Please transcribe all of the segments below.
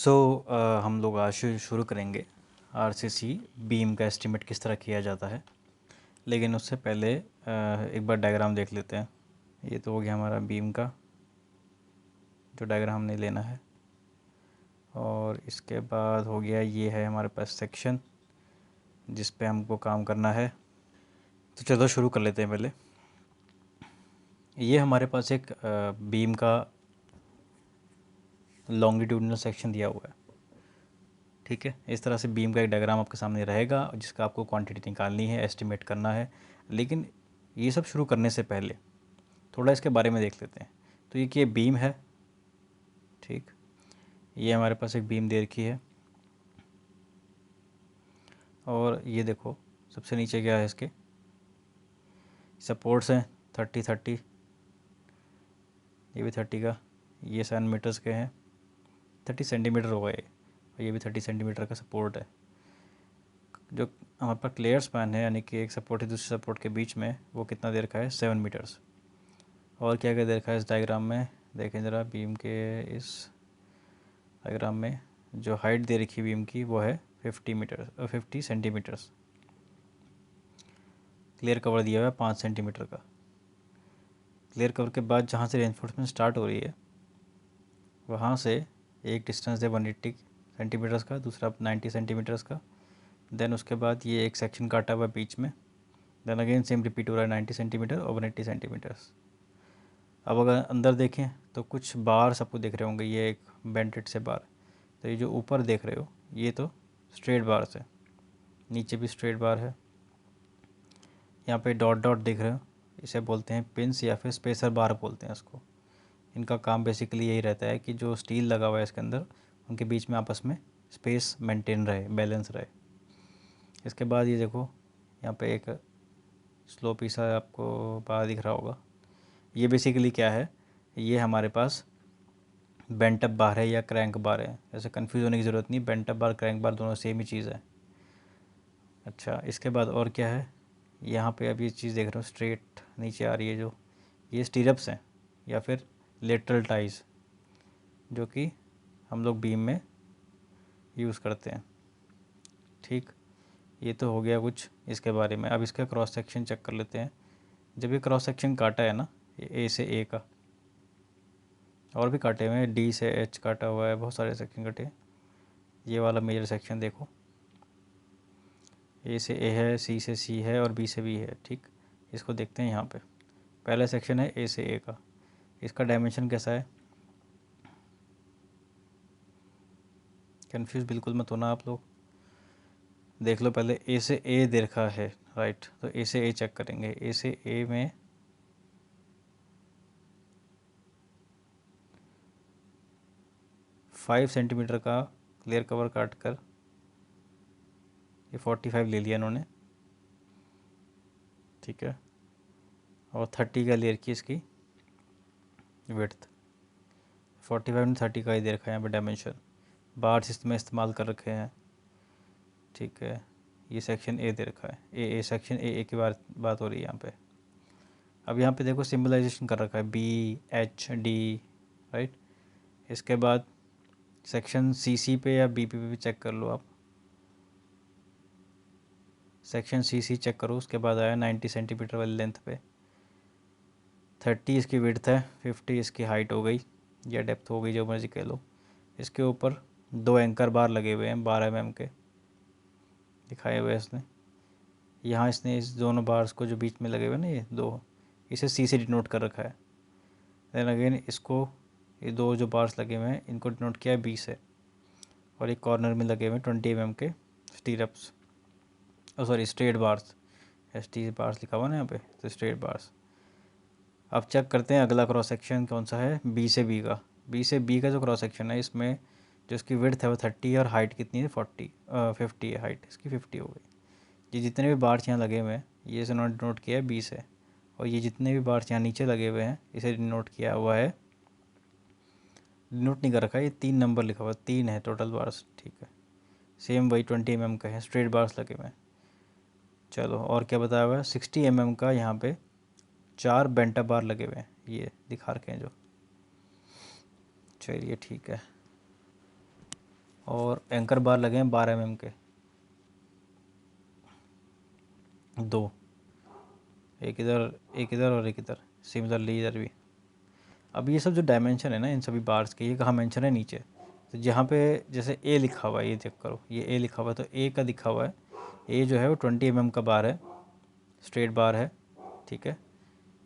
हम लोग आज से शुरू करेंगे आरसीसी बीम का एस्टीमेट किस तरह किया जाता है। लेकिन उससे पहले एक बार डायग्राम देख लेते हैं। ये तो हो गया हमारा बीम का जो डायग्राम हमने लेना है, और इसके बाद हो गया ये है हमारे पास सेक्शन जिस पे हमको काम करना है। तो चलो शुरू कर लेते हैं। पहले ये हमारे पास एक बीम का लॉन्गिट्यूडिनल सेक्शन दिया हुआ है। ठीक है, इस तरह से बीम का एक डायग्राम आपके सामने रहेगा जिसका आपको क्वांटिटी निकालनी है, एस्टिमेट करना है। लेकिन ये सब शुरू करने से पहले थोड़ा इसके बारे में देख लेते हैं। तो ये बीम है, ठीक। ये हमारे पास एक बीम दे रखी है, और ये देखो सबसे नीचे क्या है, इसके सपोर्ट्स हैं 30 ये भी 30 का, ये 7 मीटर्स के हैं, 30 सेंटीमीटर हो गए, और ये भी 30 सेंटीमीटर का सपोर्ट है। जो हमारे पास क्लियर स्पैन है, यानी कि एक सपोर्ट है दूसरे सपोर्ट के बीच में, वो कितना दे रखा है, 7 मीटर्स। और क्या क्या दे रखा है इस डायग्राम में, देखें ज़रा। बीम के इस डायग्राम में जो हाइट दे रखी बीम की वो है 50 सेंटीमीटर्स। क्लियर कवर दिया हुआ है 5 सेंटीमीटर का। क्लियर कवर के बाद जहाँ से रेनफोर्समेंट स्टार्ट हो रही है वहाँ से एक डिस्टेंस है 180 सेंटीमीटर्स का, दूसरा 90 सेंटीमीटर्स का। देन उसके बाद ये एक सेक्शन काटा हुआ है बीच में। देन अगेन सेम रिपीट हो रहा है 90 सेंटीमीटर और 180 सेंटीमीटर्स। अब अगर अंदर देखें तो कुछ बार्स आपको दिख रहे होंगे, ये एक बेंटेड से बार। तो ये जो ऊपर देख रहे हो ये तो स्ट्रेट बार्स है, नीचे भी स्ट्रेट बार है। यहाँ पे डॉट डॉट दिख रहे हो, इसे बोलते हैं पिंस या फिर स्पेसर बार बोलते हैं इसको। इनका काम बेसिकली यही रहता है कि जो स्टील लगा हुआ है इसके अंदर, उनके बीच में आपस में स्पेस मेंटेन रहे, बैलेंस रहे। इसके बाद ये देखो यहाँ पे एक स्लोपी सा आपको बार दिख रहा होगा। ये बेसिकली क्या है, ये हमारे पास बेंट अप बार है या क्रैंक बार है। ऐसे कंफ्यूज होने की ज़रूरत नहीं, बेंट अप बार क्रैंक बार दोनों सेम ही चीज़ है। अच्छा, इसके बाद और क्या है, यहाँ पे अब ये चीज़ देख रहे हो स्ट्रेट नीचे आ रही है, जो ये स्टीरअप्स हैं या फिर लेटरल टाइज, जो कि हम लोग बीम में यूज़ करते हैं। ठीक, ये तो हो गया कुछ इसके बारे में। अब इसका क्रॉस सेक्शन चेक कर लेते हैं। जब ये क्रॉस सेक्शन काटा है ना, ये ए से ए का, और भी काटे हुए हैं, डी से एच काटा हुआ है, बहुत सारे सेक्शन कटे हैं। ये वाला मेजर सेक्शन देखो, ए से ए है, सी से सी है, और बी से बी है। ठीक, इसको देखते हैं। यहाँ पे पहला सेक्शन है ए से ए का, इसका डायमेंशन कैसा है, कंफ्यूज बिल्कुल मत होना आप लोग। देख लो पहले, ए से ए दे रखा है, राइट। तो ए से ए चेक करेंगे। ए से ए में 5 सेंटीमीटर का क्लियर कवर काट कर ये 45 ले लिया इन्होंने, ठीक है। और 30 का ले रखी इसकी विड्थ, 45 ने 30 का ही दे रखा है यहाँ पे डायमेंशन। बार्स इसमें इस्तेमाल कर रखे हैं, ठीक है। ये सेक्शन ए दे रखा है, ए सेक्शन ए की बात हो रही है यहाँ पे। अब यहाँ पे देखो सिम्बलाइजेशन कर रखा है बी एच डी, राइट। इसके बाद सेक्शन सी पे या बी पे भी चेक कर लो आप। सेक्शन सी चेक करो, उसके बाद आया 90 सेंटीमीटर वाली लेंथ पे, 30 इसकी विड्थ है, 50 इसकी हाइट हो गई या डेप्थ हो गई, जो मर्जी कह लो। इसके ऊपर 2 एंकर बार लगे हुए हैं 12 mm के, दिखाए हुए इसने। यहाँ इसने इस दोनों बार्स को जो बीच में लगे हुए ना, ये दो, इसे सी से डिनोट कर रखा है। देन अगेन इसको, ये दो जो बार्स लगे हुए हैं इनको डिनोट किया है बी से। और एक कॉर्नर में लगे हुए 20 mm के स्टीरअप्स, sorry straight bars, ST bars लिखा हुआ ना यहाँ पे, तो स्ट्रेट बार्स। अब चेक करते हैं अगला क्रॉस सेक्शन कौन सा है, बी से बी का। बी से बी का जो क्रॉस सेक्शन है, इसमें जो इसकी विड्थ है वो 30 और हाइट कितनी है, 50 है हाइट इसकी, 50 हो गई। ये जितने भी बार्स यहाँ लगे हुए हैं ये इसे नोट किया है 20 है, और ये जितने भी बार्स यहाँ नीचे लगे हुए हैं इसे नोट किया हुआ है, नोट नहीं कर रखा है, ये 3 नंबर लिखा हुआ है, 3 है टोटल बार्स, ठीक है। सेम वही 20 mm का है, स्ट्रेट बार्स लगे हुए हैं। चलो और क्या बताया हुआ है, 60 mm का यहाँ पे 4 बेंटा बार लगे हुए हैं, ये दिखा रखे हैं जो। चलिए ठीक है। और एंकर बार लगे हैं 12 mm के, 2, एक इधर और एक इधर, सिमिलरली इधर भी। अब ये सब जो डायमेंशन है ना इन सभी बार्स के, ये कहाँ मेंशन है? नीचे। तो जहाँ पे जैसे ए लिखा हुआ है, ये चेक करो, ये ए लिखा हुआ है, तो ए का लिखा हुआ है, ए जो है वो 20 mm का बार है, स्ट्रेट बार है, ठीक है।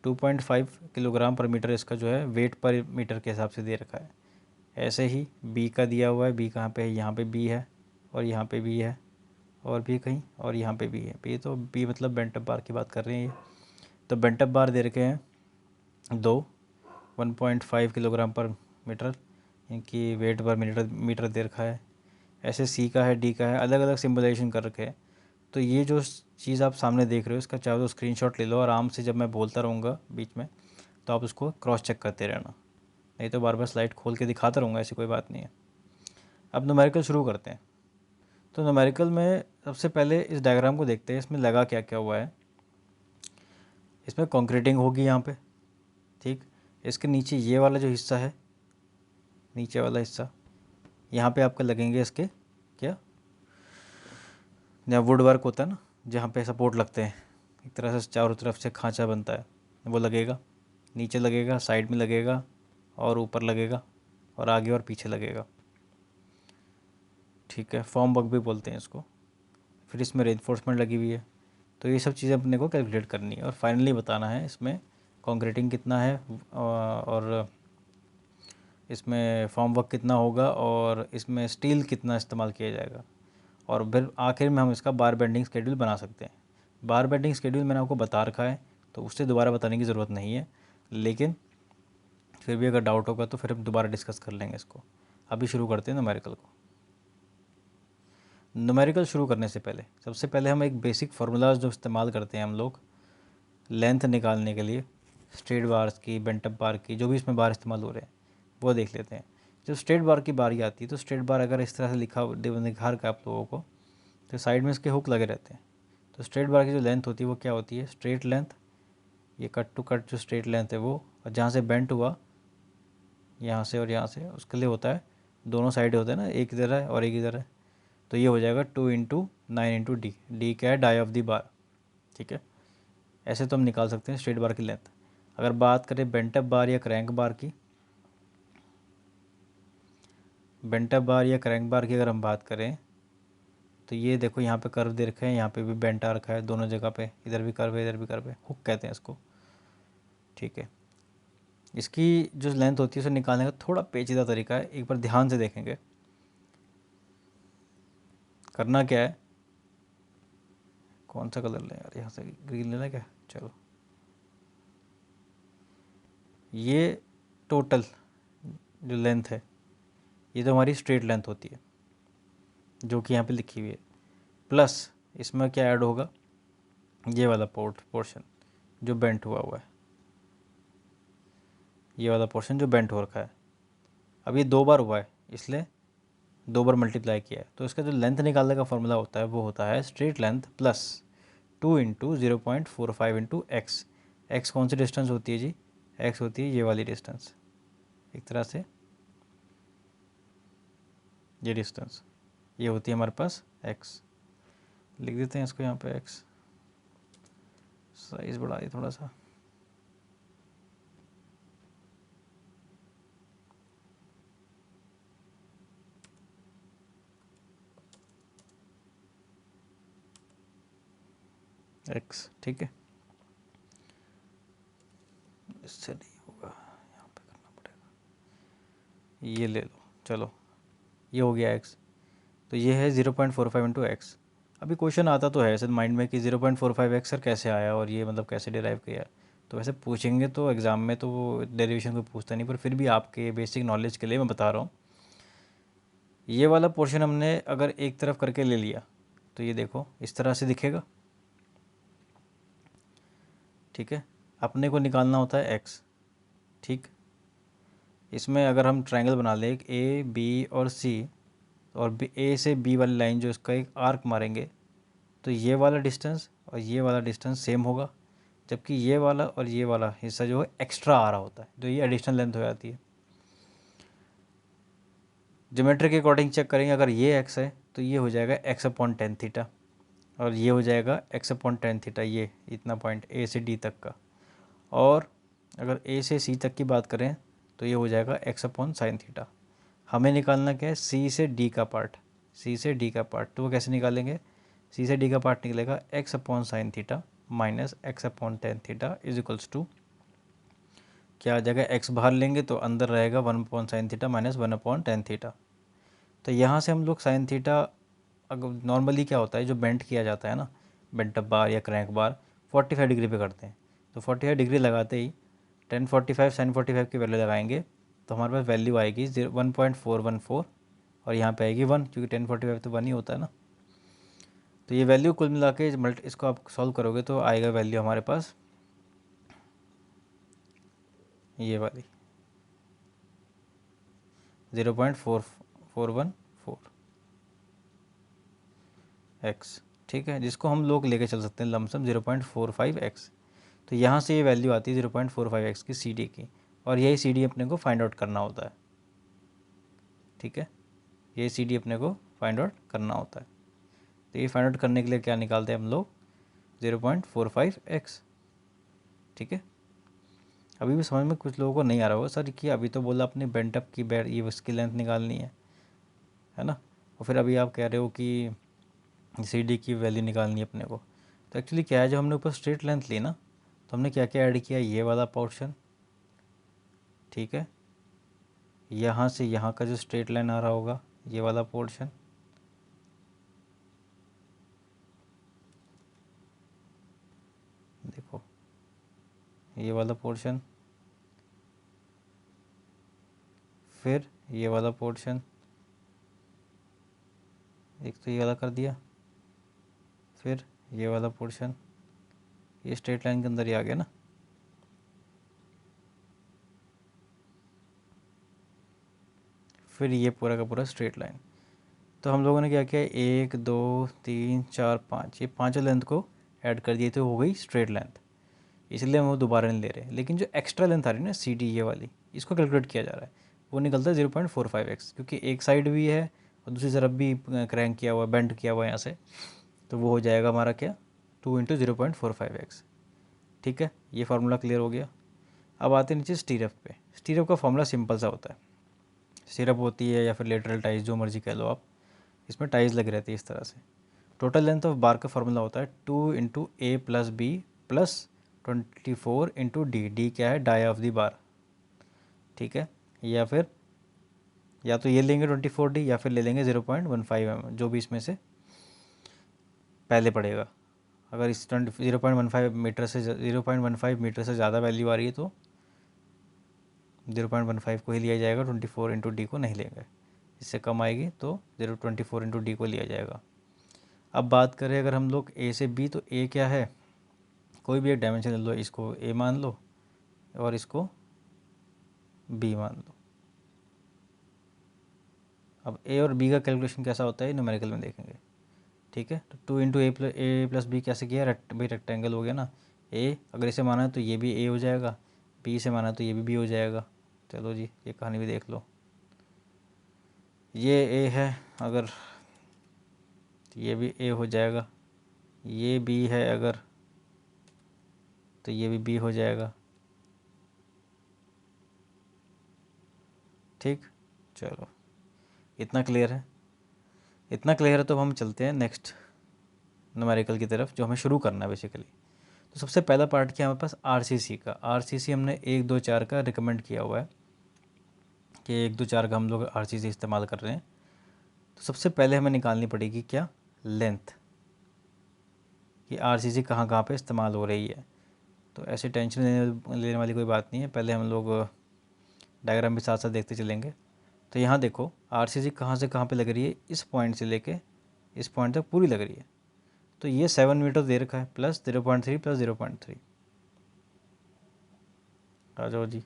2.5 किलोग्राम पर मीटर इसका जो है वेट पर मीटर के हिसाब से दे रखा है। ऐसे ही बी का दिया हुआ है, बी कहाँ पे है? यहाँ पे बी है, और यहाँ पे बी है, और भी कहीं, और यहाँ पे भी है बी। तो बी मतलब बेंटअप बार की बात कर रहे हैं ये। तो बेंटअप बार दे रखे हैं 2, 1.5 किलोग्राम पर मीटर, इनकी वेट पर मीटर दे रखा है। ऐसे सी का है, डी का है, अलग अलग सिम्बलाइजेशन कर रखे हैं। तो ये जो चीज़ आप सामने देख रहे हो, इसका चाहे तो स्क्रीनशॉट ले लो, आराम से जब मैं बोलता रहूँगा बीच में तो आप उसको क्रॉस चेक करते रहना, नहीं तो बार बार स्लाइड खोल के दिखाता रहूँगा, ऐसी कोई बात नहीं है। अब न्यूमेरिकल शुरू करते हैं। तो न्यूमेरिकल में सबसे पहले इस डायग्राम को देखते हैं, इसमें लगा क्या क्या हुआ है। इसमें कंक्रीटिंग होगी यहाँ पे, ठीक। इसके नीचे ये वाला जो हिस्सा है, नीचे वाला हिस्सा, यहाँ पे आपके लगेंगे इसके क्या, जहाँ वुड वर्क होता है ना, जहाँ पे सपोर्ट लगते हैं, एक तरह से चारों तरफ से खांचा बनता है, वो लगेगा, नीचे लगेगा, साइड में लगेगा, और ऊपर लगेगा, और आगे और पीछे लगेगा, ठीक है। फॉर्म वर्क भी बोलते हैं इसको। फिर इसमें रेनफोर्समेंट लगी हुई है। तो ये सब चीज़ें अपने को कैलकुलेट करनी है, और फाइनली बताना है इसमें कंक्रीटिंग कितना है, और इसमें फॉर्म वर्क कितना होगा, और इसमें स्टील कितना इस्तेमाल किया जाएगा। और फिर आखिर में हम इसका बार बेंडिंग स्केड्यूल बना सकते हैं। बार बेंडिंग स्केड्यूल मैंने आपको बता रखा है, तो उससे दोबारा बताने की ज़रूरत नहीं है, लेकिन फिर भी अगर डाउट होगा तो फिर हम दोबारा डिस्कस कर लेंगे इसको। अभी शुरू करते हैं न्यूमेरिकल को। न्यूमेरिकल शुरू करने से पहले सबसे पहले हम एक बेसिक फार्मूलाज जो इस्तेमाल करते हैं हम लोग लेंथ निकालने के लिए, स्ट्रेट बार्स की, बेंटअप बार की, जो भी इसमें बार इस्तेमाल हो रहे हैं वो देख लेते हैं। जब स्ट्रेट बार की बारी आती है, तो स्ट्रेट बार अगर इस तरह से दिखा रखा है आप लोगों को, तो साइड में इसके हुक लगे रहते हैं। तो स्ट्रेट बार की जो लेंथ होती है वो क्या होती है? स्ट्रेट लेंथ, ये कट टू कट जो स्ट्रेट लेंथ है वो, और जहाँ से बेंट हुआ यहाँ से और यहाँ से, उसके लिए होता है, दोनों साइड होते हैं ना, एक इधर है और एक इधर है, तो ये हो जाएगा 2 × 9 × d। डी क्या है? डाई ऑफ दी बार, ठीक है। ऐसे तो हम निकाल सकते हैं स्ट्रेट बार की लेंथ। अगर बात करें बेंटअप बार या क्रैंक बार की, बेंटअप बार या क्रैंक बार की अगर हम बात करें, तो ये देखो यहाँ पे कर्व दे रखा है, यहाँ पे भी बेंट आ रखा है, दोनों जगह पे, इधर भी कर्व है इधर भी कर्व है, हुक कहते हैं इसको, ठीक है। इसकी जो लेंथ होती है उसे निकालने का थोड़ा पेचीदा तरीका है, एक बार ध्यान से देखेंगे। करना क्या है, कौन सा कलर लें यार, यहाँ से ग्रीन लेना क्या, चलो। ये टोटल जो लेंथ है, ये तो हमारी स्ट्रेट लेंथ होती है जो कि यहाँ पे लिखी हुई है, प्लस इसमें क्या ऐड होगा, ये वाला पोर्शन जो बेंट हुआ हुआ है, ये वाला पोर्शन जो बेंट हो रखा है। अब ये 2 बार हुआ है, इसलिए 2 बार मल्टीप्लाई किया है। तो इसका जो लेंथ निकालने का फॉर्मूला होता है वो होता है straight length plus 2 × 0.45 × x। x कौन सी डिस्टेंस होती है जी? x होती है ये वाली डिस्टेंस, एक तरह से ये डिस्टेंस, ये होती है हमारे पास x। लिख देते हैं इसको यहाँ पे x, साइज़ बढ़ा दिया थोड़ा सा, x, ठीक है। इससे नहीं होगा, यहाँ पे करना पड़ेगा, ये ले लो, चलो ये हो गया x। तो ये है 0.45 × x। अभी क्वेश्चन आता तो है ऐसे माइंड में कि 0.45x सर कैसे आया, और ये मतलब कैसे डिराइव किया। तो वैसे पूछेंगे तो एग्ज़ाम में तो वो डेरिवेशन को पूछता नहीं, पर फिर भी आपके बेसिक नॉलेज के लिए मैं बता रहा हूँ। ये वाला पोर्शन हमने अगर एक तरफ करके ले लिया, तो ये देखो इस तरह से दिखेगा, ठीक है। अपने को निकालना होता है x, ठीक। इसमें अगर हम ट्रायंगल बना लें एक ए बी और सी, और ए से बी वाली लाइन जो इसका एक आर्क मारेंगे, तो ये वाला डिस्टेंस और ये वाला डिस्टेंस सेम होगा, जबकि ये वाला और ये वाला हिस्सा जो है एक्स्ट्रा आ रहा होता है, तो ये एडिशनल लेंथ हो जाती है। ज्योमेट्री के अकॉर्डिंग चेक करेंगे, अगर ये x है तो ये हो जाएगा x/tan थीटा, और ये हो जाएगा x/tan थीटा, ये इतना पॉइंट a से d तक का। और अगर a से c तक की बात करें तो ये हो जाएगा x/sin थीटा। हमें निकालना क्या है, c से d का पार्ट, c से d का पार्ट। तो वो कैसे निकालेंगे, c से d का पार्ट निकलेगा x/sin theta minus x/tan theta is equals to क्या आ जाएगा, x बाहर लेंगे तो अंदर रहेगा 1/sin theta minus 1/tan theta. तो यहाँ से हम लोग sin थीटा, अगर नॉर्मली क्या होता है जो बेंट किया जाता है ना, बेंट अप बार या क्रैंक बार 45 डिग्री पे करते हैं। तो 45 डिग्री लगाते ही tan 45 sin 45 की वैल्यू लगाएंगे तो हमारे पास वैल्यू आएगी 1.414, और यहाँ पे आएगी 1, क्योंकि tan 45 तो 1 ही होता है ना। तो ये वैल्यू कुल मिला के इसको आप सॉल्व करोगे तो आएगा वैल्यू हमारे पास ये वाली 0.4414 x, ठीक है, जिसको हम लोग लेके चल सकते हैं लमसम 0.45 x। तो यहाँ से ये वैल्यू आती है 0.45 x की सी डी की, और यही सी डी अपने को फाइंड आउट करना होता है, ठीक है, ये सी डी अपने को फाइंड आउट करना होता है। तो ये फाइंड आउट करने के लिए क्या निकालते हैं हम लोग, 0.45 x, ठीक है। अभी भी समझ में कुछ लोगों को नहीं आ रहा होगा, सर कि अभी तो बोला अपनी बेंट अप की बेड ये उसकी लेंथ निकालनी है ना, और फिर अभी आप कह रहे हो कि सी डी की वैल्यू निकालनी है अपने को। तो एक्चुअली क्या है, जब हमने ऊपर स्ट्रेट लेंथ ली ना तो हमने क्या क्या ऐड किया, ये वाला पोर्शन, ठीक है, यहाँ से यहाँ का जो स्ट्रेट लाइन आ रहा होगा ये वाला पोर्शन, देखो ये वाला पोर्शन, फिर ये वाला पोर्शन, एक तो ये वाला कर दिया, फिर ये वाला पोर्शन, ये स्ट्रेट लाइन के अंदर ही आ गया ना। फिर ये पूरा का पूरा स्ट्रेट लाइन। तो हम लोगों ने क्या किया, 1 2 3 4 5, ये पाँचों लेंथ को ऐड कर दिए तो हो गई स्ट्रेट लेंथ, इसलिए हम वो दोबारा नहीं ले रहे। लेकिन जो एक्स्ट्रा लेंथ आ रही है ना सी डी ये वाली, इसको कैलकुलेट किया जा रहा है, वो निकलता है 0.45 x, क्योंकि एक साइड भी है और दूसरी तरफ भी क्रैंक किया हुआ है, बेंड किया हुआ है यहाँ से, तो वो हो जाएगा हमारा क्या, 2 × 0.45 x, ठीक है। ये फार्मूला क्लियर हो गया। अब आते हैं नीचे स्टीरअप पे। स्टीरअप का फार्मूला सिंपल सा होता है, स्टीरअप होती है या फिर लेटरल टाइज जो मर्जी कह लो आप, इसमें टाइज लगी रहती है इस तरह से। टोटल लेंथ ऑफ बार का फार्मूला होता है 2 × a + b + 24 × d, d क्या है, डाई ऑफ दी बार, ठीक है। या फिर या तो ये लेंगे 24d या फिर ले लेंगे 0.15 mm, जो भी इसमें से पहले पड़ेगा। अगर इस 0.15 मीटर से 0.15 मीटर से ज़्यादा वैल्यू आ रही है तो 0.15 को ही लिया जाएगा, 24 × d को नहीं लेंगे। इससे कम आएगी तो 24 × d को लिया जाएगा। अब बात करें अगर हम लोग a से b, तो a क्या है, कोई भी एक डायमेंशन ले लो, इसको a मान लो और इसको b मान लो। अब a और b का कैलकुलेशन कैसा होता है न्यूमेरिकल में देखेंगे, ठीक है। तो 2 × a + b कैसे किया, भाई रेक्टेंगल हो गया ना, a अगर इसे माना है तो ये भी a हो जाएगा, b से माना तो ये भी b हो जाएगा। चलो जी, ये कहानी भी देख लो, ये a है अगर तो ये भी a हो जाएगा, ये b है अगर तो ये भी b हो जाएगा, ठीक। चलो इतना क्लियर है, इतना क्लियर है तो हम चलते हैं नेक्स्ट न्यूमेरिकल की तरफ, जो हमें शुरू करना है बेसिकली। तो सबसे पहला पार्ट क्या है हमारे पास, आरसीसी का। आरसीसी हमने 1 2 4 का रिकमेंड किया हुआ है कि 1 2 4 का हम लोग आरसीसी इस्तेमाल कर रहे हैं। तो सबसे पहले हमें निकालनी पड़ेगी क्या, लेंथ, कि आरसीसी कहाँ कहाँ पे इस्तेमाल हो रही है। तो ऐसे टेंशन लेने वाली कोई बात नहीं है, पहले हम लोग डायग्राम भी साथ साथ देखते चलेंगे। तो यहाँ देखो आरसीसी कहाँ से कहाँ पे लग रही है, इस पॉइंट से लेके इस पॉइंट तक पूरी लग रही है। तो ये 7 मीटर दे रखा है, प्लस 0.3 + 0.3, आ जाओ जी।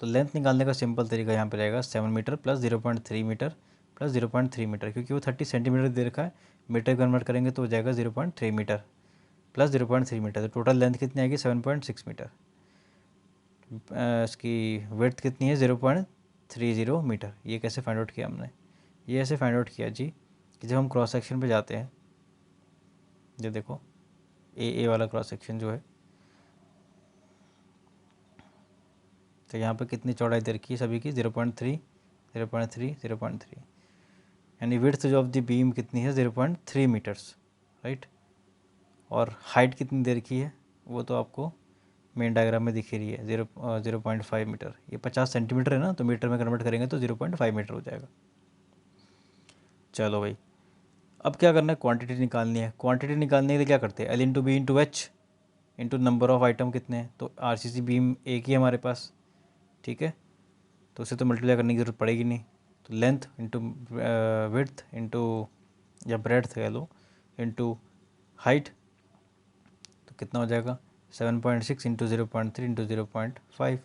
तो लेंथ निकालने का सिंपल तरीका यहाँ पे रहेगा 7 मीटर + 0.3 मीटर + 0.3 मीटर, क्योंकि वो 30 सेंटीमीटर दे रखा है, मीटर कन्वर्ट करेंगे तो हो जाएगा 0.3 मीटर + 0.3 मीटर। तो टोटल लेंथ कितनी आएगी, 7.6 मीटर। इसकी विड्थ कितनी है, 0.30 मीटर। ये कैसे फाइंड आउट किया हमने? ये ऐसे फाइंड आउट किया जी कि जब हम क्रॉस सेक्शन पे जाते हैं, ये देखो ए वाला क्रॉस सेक्शन जो है, तो यहाँ पे कितनी चौड़ाई दे रखी है सभी की? 0.3 0.3 0.3, यानी विड्थ ऑफ द बीम कितनी है? 0.3 मीटर्स, राइट। और हाइट कितनी दे रखी है वो तो आपको मेन डायग्राम में दिख ही रही है, 0.5 मीटर। ये 50 सेंटीमीटर है ना, तो मीटर में कन्वर्ट करेंगे तो 0.5 मीटर हो जाएगा। चलो भाई, अब क्या करना है? क्वांटिटी निकालनी है। क्वांटिटी निकालने के लिए क्या करते हैं? L into B into H into number of item कितने हैं, तो RCC बीम एक ही है हमारे पास, ठीक है, तो उसे तो मल्टीप्लाई करने की ज़रूरत पड़ेगी नहीं। तो लेंथ इंटू विड्थ इंटू या ब्रेड्थ कह लो इंटू हाइट, तो कितना हो जाएगा? 7.6 इंटू 0.3 इंटू 0.5।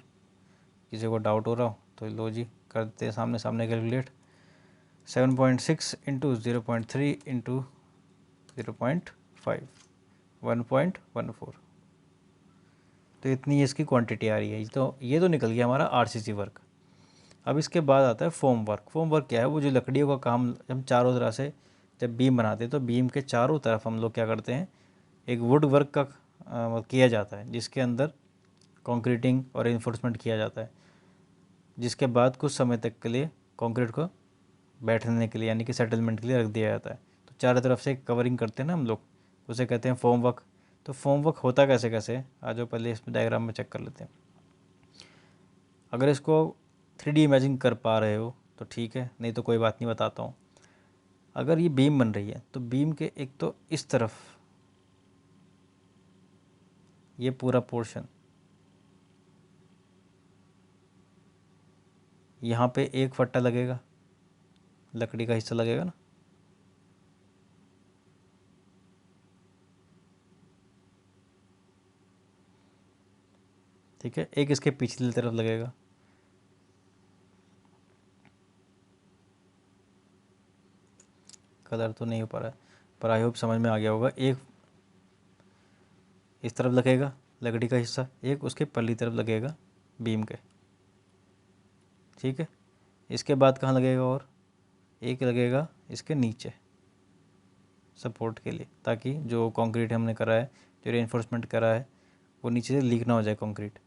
किसी को डाउट हो रहा हो तो लो जी, करते हैं सामने सामने कैलकुलेट। 7.6 into 0.3 into 0.5, 1.14। तो इतनी इसकी क्वांटिटी आ रही है। तो ये तो निकल गया हमारा RCC वर्क। अब इसके बाद आता है फॉर्म वर्क। फॉर्म वर्क क्या है? वो जो लकड़ियों का काम हम चारों तरह से जब बीम बनाते हैं तो बीम के चारों तरफ हम लोग क्या करते हैं? एक वुड वर्क का किया जाता है, जिसके अंदर कंक्रीटिंग और इन्फोर्समेंट किया जाता है, जिसके बाद कुछ समय तक के लिए कंक्रीट को बैठने के लिए यानी कि सेटलमेंट के लिए रख दिया जाता है। तो चारों तरफ से कवरिंग करते हैं ना हम लोग, उसे कहते हैं फॉर्म वर्क। तो फॉर्म वर्क होता कैसे कैसे? आज जो पहले इस डायग्राम में चेक कर लेते हैं। अगर इसको 3D इमेजिंग कर पा रहे हो तो ठीक है, नहीं तो कोई बात नहीं, बताता हूँ। अगर ये बीम बन रही है तो बीम के एक तो इस तरफ ये पूरा पोर्शन, यहाँ पे एक फट्टा लगेगा, लकड़ी का हिस्सा लगेगा ना, ठीक है, एक इसके पिछली तरफ लगेगा, कलर तो नहीं हो पा रहा है पर आई होप समझ में आ गया होगा। एक इस तरफ लगेगा लकड़ी का हिस्सा, एक उसके पल्ली तरफ लगेगा बीम के, ठीक है। इसके बाद कहाँ लगेगा? और एक लगेगा इसके नीचे सपोर्ट के लिए, ताकि जो कंक्रीट हमने करा है, जो रेनफोर्समेंट करा है, वो नीचे से लीक ना हो जाए कंक्रीट।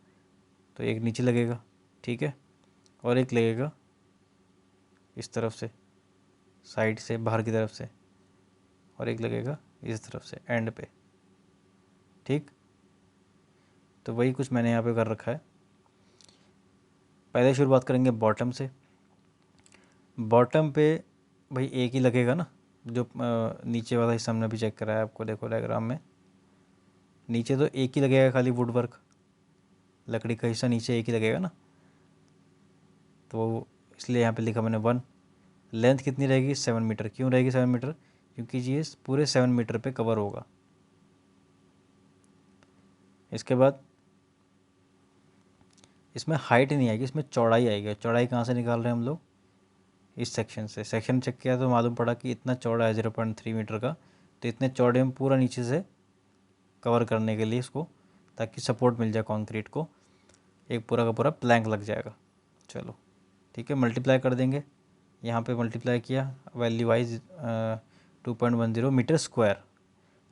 तो एक नीचे लगेगा, ठीक है, और एक लगेगा इस तरफ से, साइड से बाहर की तरफ से, और एक लगेगा इस तरफ से एंड पे, ठीक। तो वही कुछ मैंने यहाँ पे कर रखा है। पहले शुरुआत करेंगे बॉटम से। बॉटम पे भाई एक ही लगेगा ना, जो नीचे वाला हिस्सा हमने अभी चेक कराया आपको, देखो डायग्राम में, नीचे तो एक ही लगेगा खाली वुड वर्क, लकड़ी का हिस्सा नीचे एक ही लगेगा ना, तो इसलिए यहाँ पे लिखा मैंने 1। लेंथ कितनी रहेगी? 7 मीटर। क्यों रहेगी 7 मीटर? क्योंकि ये पूरे 7 मीटर पे कवर होगा। इसके बाद इसमें हाइट नहीं आएगी, इसमें चौड़ाई आएगी। चौड़ाई कहाँ से निकाल रहे हैं हम लोग? इस सेक्शन से। सेक्शन चेक किया तो मालूम पड़ा कि इतना चौड़ा है 0.3 मीटर का, तो इतने चौड़े में पूरा नीचे से कवर करने के लिए इसको, ताकि सपोर्ट मिल जाए कंक्रीट को, एक पूरा का पूरा प्लैंक लग जाएगा। चलो ठीक है, मल्टीप्लाई कर देंगे। यहाँ पे मल्टीप्लाई किया वैल्यू वाइज 2.10 मीटर स्क्वायर।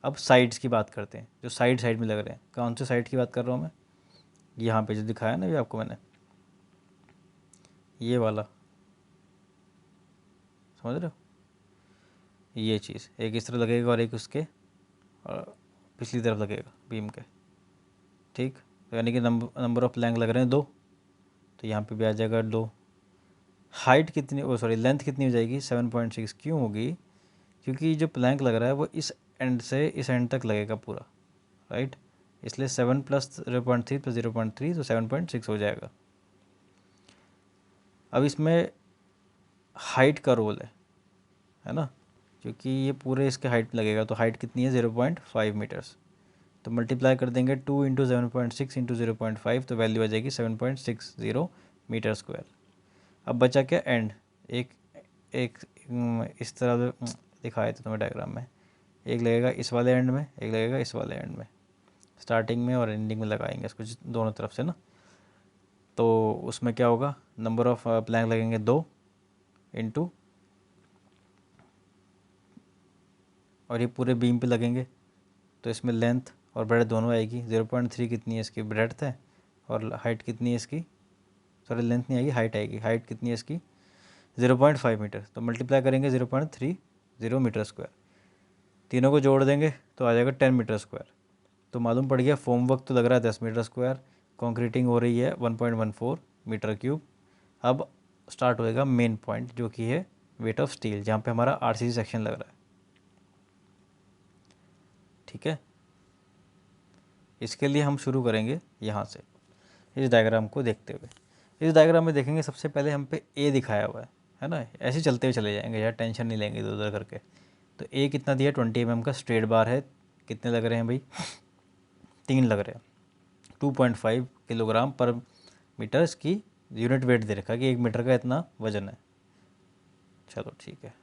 अब साइड्स की बात करते हैं, जो साइड साइड में लग रहे हैं। कौन से साइड की बात कर रहा हूँ मैं? यहाँ पे जो दिखाया ना अभी आपको मैंने, ये वाला, समझ रहे हो? ये चीज़ एक इस तरह लगेगा और एक उसके और पिछली तरफ लगेगा बीम के, ठीक। तो यानी कि नंबर ऑफ प्लैंक लग रहे हैं 2, तो यहाँ पे भी आ जाएगा 2। हाइट कितनी, ओ सॉरी, लेंथ कितनी हो जाएगी? 7.6। क्यों होगी? क्योंकि जो प्लैंक लग रहा है वो इस एंड से इस एंड तक लगेगा पूरा, राइट। इसलिए 7 प्लस 0.3 प्लस 0.3 तो 7.6 हो जाएगा। अब इसमें हाइट का रोल है ना, क्योंकि ये पूरे इसके हाइट में लगेगा, तो हाइट कितनी है? 0.5 मीटर्स। तो मल्टीप्लाई कर देंगे 2 इंटू 7.6 इंटू 0.5, तो वैल्यू आ जाएगी 7.60 मीटर स्क्वायर। अब बचा क्या? एंड। एक एक इस तरह दिखाए थे तुम्हें डायग्राम में, एक लगेगा इस वाले एंड में, एक लगेगा इस वाले एंड में, स्टार्टिंग में और एंडिंग में लगाएंगे इसको दोनों तरफ से ना। तो उसमें क्या होगा, नंबर ऑफ प्लैंक लगेंगे 2 इंटू, और ये पूरे बीम पे लगेंगे, तो इसमें लेंथ और ब्रेड्थ दोनों आएगी। 0.3 कितनी है इसकी, ब्रेड्थ है, और हाइट कितनी है इसकी, सॉरी लेंथ नहीं आएगी, हाइट आएगी। हाइट कितनी है इसकी, 0.5 मीटर। तो मल्टीप्लाई करेंगे 0.30 मीटर स्क्वायर, तीनों को जोड़ देंगे तो आ जाएगा 10 मीटर स्क्वायर। तो मालूम पड़ गया फोम वर्क तो लग रहा है 10 मीटर स्क्वायर, कॉन्क्रीटिंग हो रही है 1.14 मीटर क्यूब। अब स्टार्ट होएगा मेन पॉइंट जो कि है वेट ऑफ स्टील, जहाँ पे हमारा आरसीसी सेक्शन लग रहा है। ठीक है, इसके लिए हम शुरू करेंगे यहाँ से, इस डायग्राम को देखते हुए। इस डायग्राम में देखेंगे सबसे पहले हम पे ए दिखाया हुआ है ना, ऐसे चलते हुए चले जाएंगे यार, टेंशन नहीं लेंगे इधर उधर करके। तो ए कितना दिया, 20 mm का स्ट्रेट बार है। कितने लग रहे हैं भाई, 3 लग रहे हैं। 2.5 किलोग्राम पर मीटर इसकी यूनिट वेट दे रखा है कि 1 मीटर का इतना वजन है। चलो ठीक है,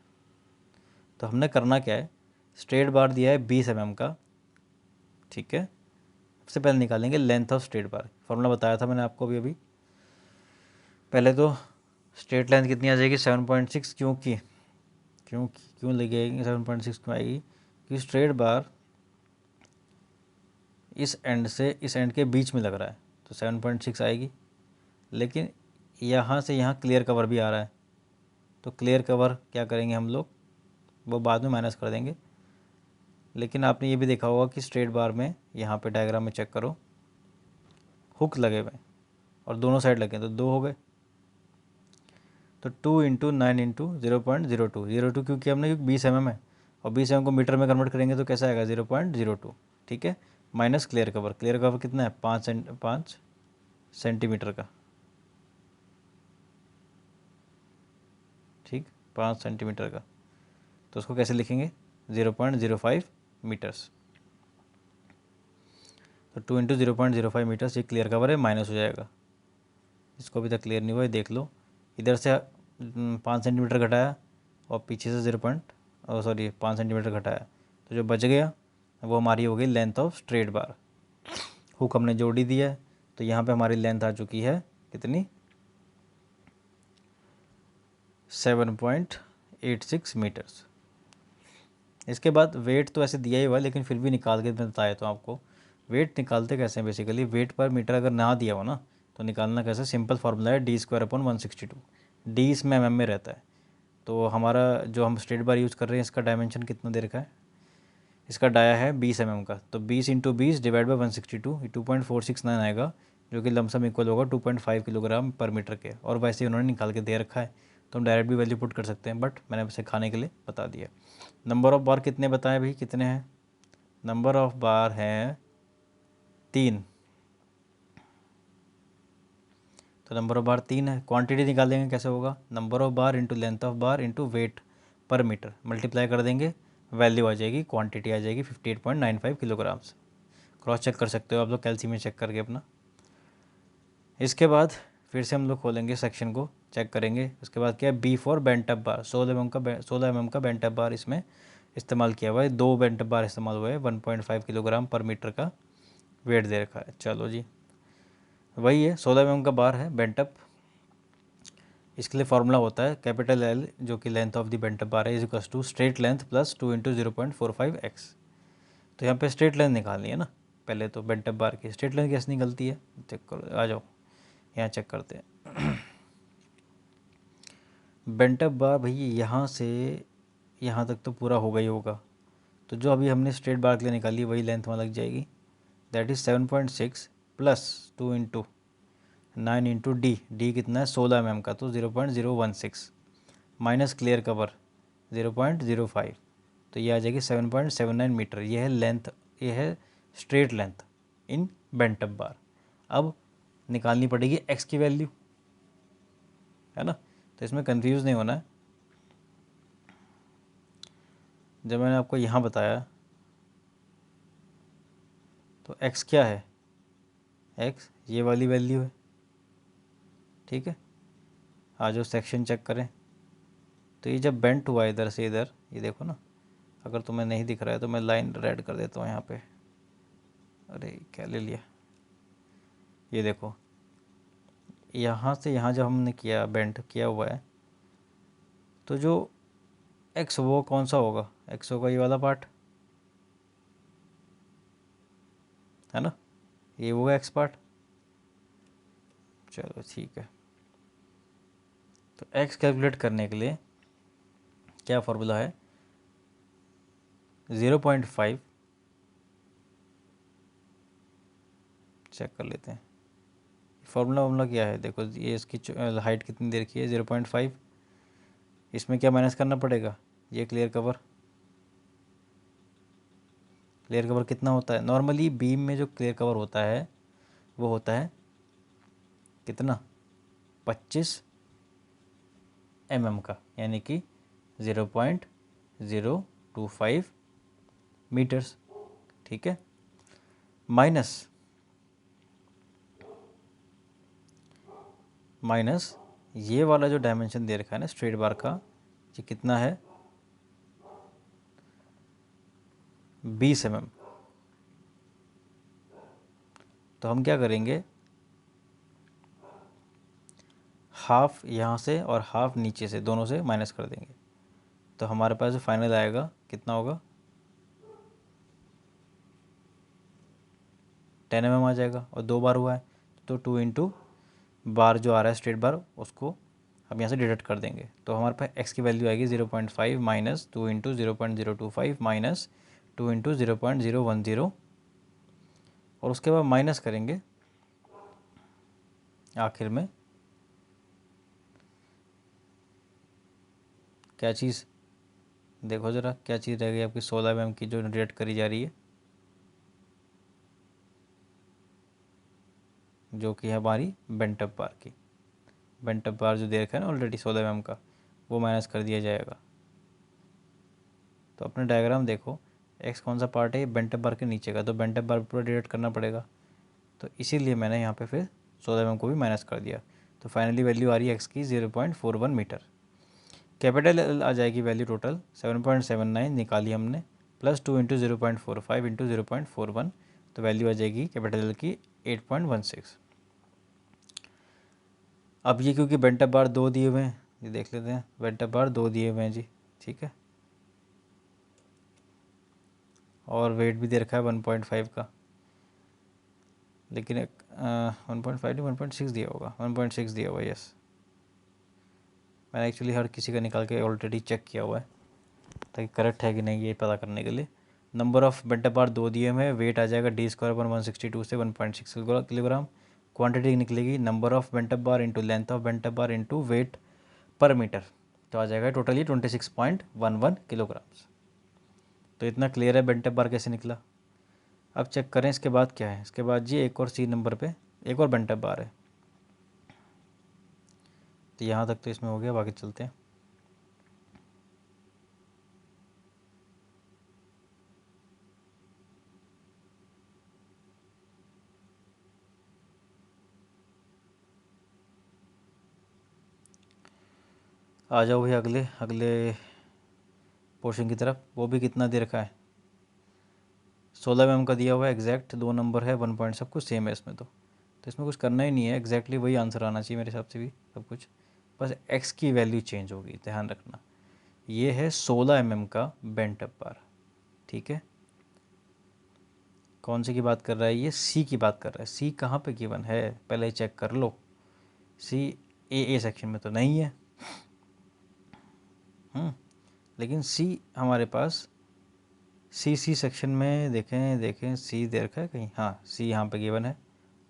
तो हमने करना क्या है, स्ट्रेट बार दिया है 20 mm का। ठीक है, सबसे पहले निकालेंगे length of straight bar, formula बताया था मैंने आपको अभी अभी। पहले तो स्ट्रेट लेंथ कितनी आ जाएगी, 7.6। क्यों लगेगी 7.6 क्यों आएगी, कि स्ट्रेट बार इस एंड से इस एंड के बीच में लग रहा है, तो 7.6 आएगी। लेकिन यहाँ से यहाँ क्लियर कवर भी आ रहा है, तो क्लियर कवर क्या करेंगे हम लोग, वो बाद में माइनस कर देंगे। लेकिन आपने ये भी देखा होगा कि स्ट्रेट बार में यहाँ पे डायग्राम में चेक करो, हुक लगे हुए और दोनों साइड लगे, तो 2 हो गए। तो 2 इंटू 9 इंटू 0.02 क्योंकि हमने, क्योंकि 20 mm है, और 20 mm को मीटर में कन्वर्ट करेंगे तो कैसा आएगा, 0.02। ठीक है, माइनस क्लियर कवर कितना है, 5 सेंटीमीटर का। ठीक, 5 सेंटीमीटर का, तो उसको कैसे लिखेंगे, 0.05 मीटर्स। तो 2 इंटू 0.05 मीटर्स, ये क्लियर कवर है, माइनस हो जाएगा। इसको अभी तक क्लियर नहीं हुआ है, देख लो। इधर से 5 सेंटीमीटर घटाया और पीछे से 5 सेंटीमीटर घटाया, तो जो बच गया वो हमारी हो गई length of straight bar. Hook हमने जोड़ ही दिया है, तो यहाँ पे हमारी लेंथ आ चुकी है कितनी, 7.86 मीटर्स। इसके बाद वेट तो ऐसे दिया ही हुआ, लेकिन फिर भी निकाल के मैं बताया तो आपको। वेट निकालते कैसे हैं, बेसिकली वेट पर मीटर अगर ना दिया हो ना, तो निकालना कैसे, सिंपल फार्मूला है d²/162। डी इसमें mm में रहता है। तो हमारा जो हम स्ट्रेट बार यूज़ कर रहे हैं, इसका डायमेंशन कितना दे रखा है, इसका डाया है 20 mm का, तो 20 इंटू 20 डिवाइड बाई 162, ये 2.469 आएगा, जो कि लमसम इक्वल होगा 2.5 किलोग्राम पर मीटर के। और वैसे ही उन्होंने निकाल के दे रखा है, तो हम डायरेक्ट भी वैल्यू पुट कर सकते हैं, बट मैंने उसे खाने के लिए बता दिया। नंबर ऑफ बार कितने बताए भाई, कितने हैं, नंबर ऑफ बार हैं 3। तो नंबर ऑफ बार 3 है। क्वांटिटी निकालेंगे कैसे होगा, number of bar into length of bar into weight पर मीटर, मल्टीप्लाई कर देंगे, वैल्यू आ जाएगी, क्वांटिटी आ जाएगी 58.95 किलोग्राम्स। क्रॉस चेक कर सकते हो आप लोग कैल्सी में चेक करके अपना। इसके बाद फिर से हम लोग खोलेंगे सेक्शन को, चेक करेंगे। उसके बाद क्या है, B for bent up bar, 16 mm का बेंटअप बार इसमें इस्तेमाल किया हुआ है, 2 बेंटअप बार इस्तेमाल हुए हैं, 1.5 किलोग्राम पर मीटर का वेट दे रखा है। चलो जी, वही है, 16 mm का बार है बेंटअप। इसके लिए फार्मूला होता है कैपिटल एल, जो कि length of the bent up bar है, is equals to straight length plus 2 into 0.45x। तो यहाँ पे स्ट्रेट लेंथ निकालनी है ना, पहले तो बेंटअप बार की स्ट्रेट लेंथ कैसे निकलती है, चेक करो, आ जाओ यहाँ चेक करते हैं। बेंटअप बार भैया यहाँ से यहाँ तक तो पूरा हो गई होगा, तो जो अभी हमने स्ट्रेट बार के लिए निकाली वही लेंथ वहाँ लग जाएगी, that is 7.6 plus 2 into 9 into D कितना है 16 mm का, तो 0.016 माइनस क्लियर कवर 0.05, तो ये आ जाएगी 7.79 मीटर। ये है लेंथ, ये है स्ट्रेट लेंथ इन बेंटअप बार। अब निकालनी पड़ेगी एक्स की वैल्यू, है ना, तो इसमें कंफ्यूज नहीं होना है। जब मैंने आपको यहाँ बताया तो x क्या है, x ये वाली वैल्यू है। ठीक है, आज जो सेक्शन चेक करें, तो ये जब बेंट हुआ इधर से इधर, ये देखो ना, अगर तुम्हें नहीं दिख रहा है तो मैं लाइन रेड कर देता हूँ यहाँ पे। अरे क्या ले लिया, ये देखो, यहाँ से यहाँ जब हमने किया बेंड किया हुआ है, तो जो एक्स वो कौन सा होगा, एक्स होगा ये वाला पार्ट है ना, ये होगा एक्स पार्ट। चलो ठीक है, तो एक्स कैलकुलेट करने के लिए क्या फार्मूला है, 0.5 चेक कर लेते हैं। फार्मूला क्या है, देखो ये इसकी हाइट कितनी दे रखी है 0.5, इसमें क्या माइनस करना पड़ेगा, ये क्लियर कवर कितना होता है, नॉर्मली बीम में जो क्लियर कवर होता है वो होता है कितना, 25 mm का, यानी कि 0.025 मीटर्स, ठीक है। माइनस ये वाला जो डायमेंशन दे रखा है ना स्ट्रेट बार का, ये कितना है 20 mm। तो हम क्या करेंगे, हाफ यहाँ से और हाफ नीचे से, दोनों से माइनस कर देंगे, तो हमारे पास जो फाइनल आएगा कितना होगा 10 mm आ जाएगा, और 2 बार हुआ है तो 2 इंटू बार जो आ रहा है स्ट्रेट बार उसको हम यहाँ से डिडक्ट कर देंगे, तो हमारे पास x की वैल्यू आएगी 0.5 माइनस 2 इंटू 0.025 माइनस 2 इंटू 0.010, और उसके बाद माइनस करेंगे आखिर में क्या चीज़, देखो ज़रा क्या चीज़ रह गई आपकी 16 mm की जो डिडक्ट करी जा रही है, जो कि है हमारी बेंटअप बार की, बेंटअप बार जो दे रखा है ना ऑलरेडी 16 mm का, वो माइनस कर दिया जाएगा। तो अपने डायग्राम देखो, एक्स कौन सा पार्ट है, बेंटअप बार के नीचे का, तो बेंटअप बार पूरा डिडक्ट करना पड़ेगा, तो इसीलिए मैंने यहाँ पे फिर 16 mm को भी माइनस कर दिया। तो फाइनली वैल्यू आ रही है एक्स की 0.41 मीटर। कैपिटल एल आ जाएगी वैल्यू टोटल 7.79 निकाली हमने, प्लस 2 इंटू 0.45 इंटू 0.41, तो वैल्यू आ जाएगी कैपिटल एल की 8.16। अब ये क्योंकि बेंटअप बार 2 दिए हुए हैं, ये देख लेते हैं, बेंटअप बार 2 दिए हुए हैं जी, ठीक है, और वेट भी दे रखा है 1.5 का, लेकिन 1.5 नहीं 1.6 दिया होगा, 1.6 दिया हुआ है, यस। मैंने एक्चुअली हर किसी का निकाल के ऑलरेडी चेक किया हुआ है ताकि करेक्ट है कि नहीं ये पता करने के लिए। नंबर ऑफ बेंटअप बार 2 दिए हुए हैं, वेट आ जाएगा डी स्क्वायर 162 से 1.6 किलोग्राम। क्वांटिटी निकलेगी number of bent up bar into length of bent up bar into weight पर मीटर, तो आ जाएगा टोटली 26.11 किलोग्राम्स। तो इतना क्लियर है बेंटअप बार कैसे निकला। अब चेक करें इसके बाद क्या है, इसके बाद जी एक और सी नंबर पे एक और बेंटअप बार है, तो यहाँ तक तो इसमें हो गया, बाकी चलते हैं। आ जाओ भाई अगले अगले पोर्शन की तरफ। वो भी कितना दे रखा है 16 mm का दिया हुआ है, एग्जैक्ट 2 नंबर है, 1 पॉइंट सब कुछ सेम है इसमें, तो इसमें कुछ करना ही नहीं है, एग्जैक्टली वही आंसर आना चाहिए मेरे हिसाब से भी सब कुछ, बस x की वैल्यू चेंज होगी, ध्यान रखना। ये है 16 mm का बेंटअप बार, ठीक है। कौन से की बात कर रहा है, ये सी की बात कर रहा है। सी कहाँ पे गिवन है पहले चेक कर लो, सी ए सेक्शन में तो नहीं है, लेकिन सी हमारे पास सी सेक्शन में देखें सी दे रखा है कहीं, हाँ सी यहाँ पे गिवन है,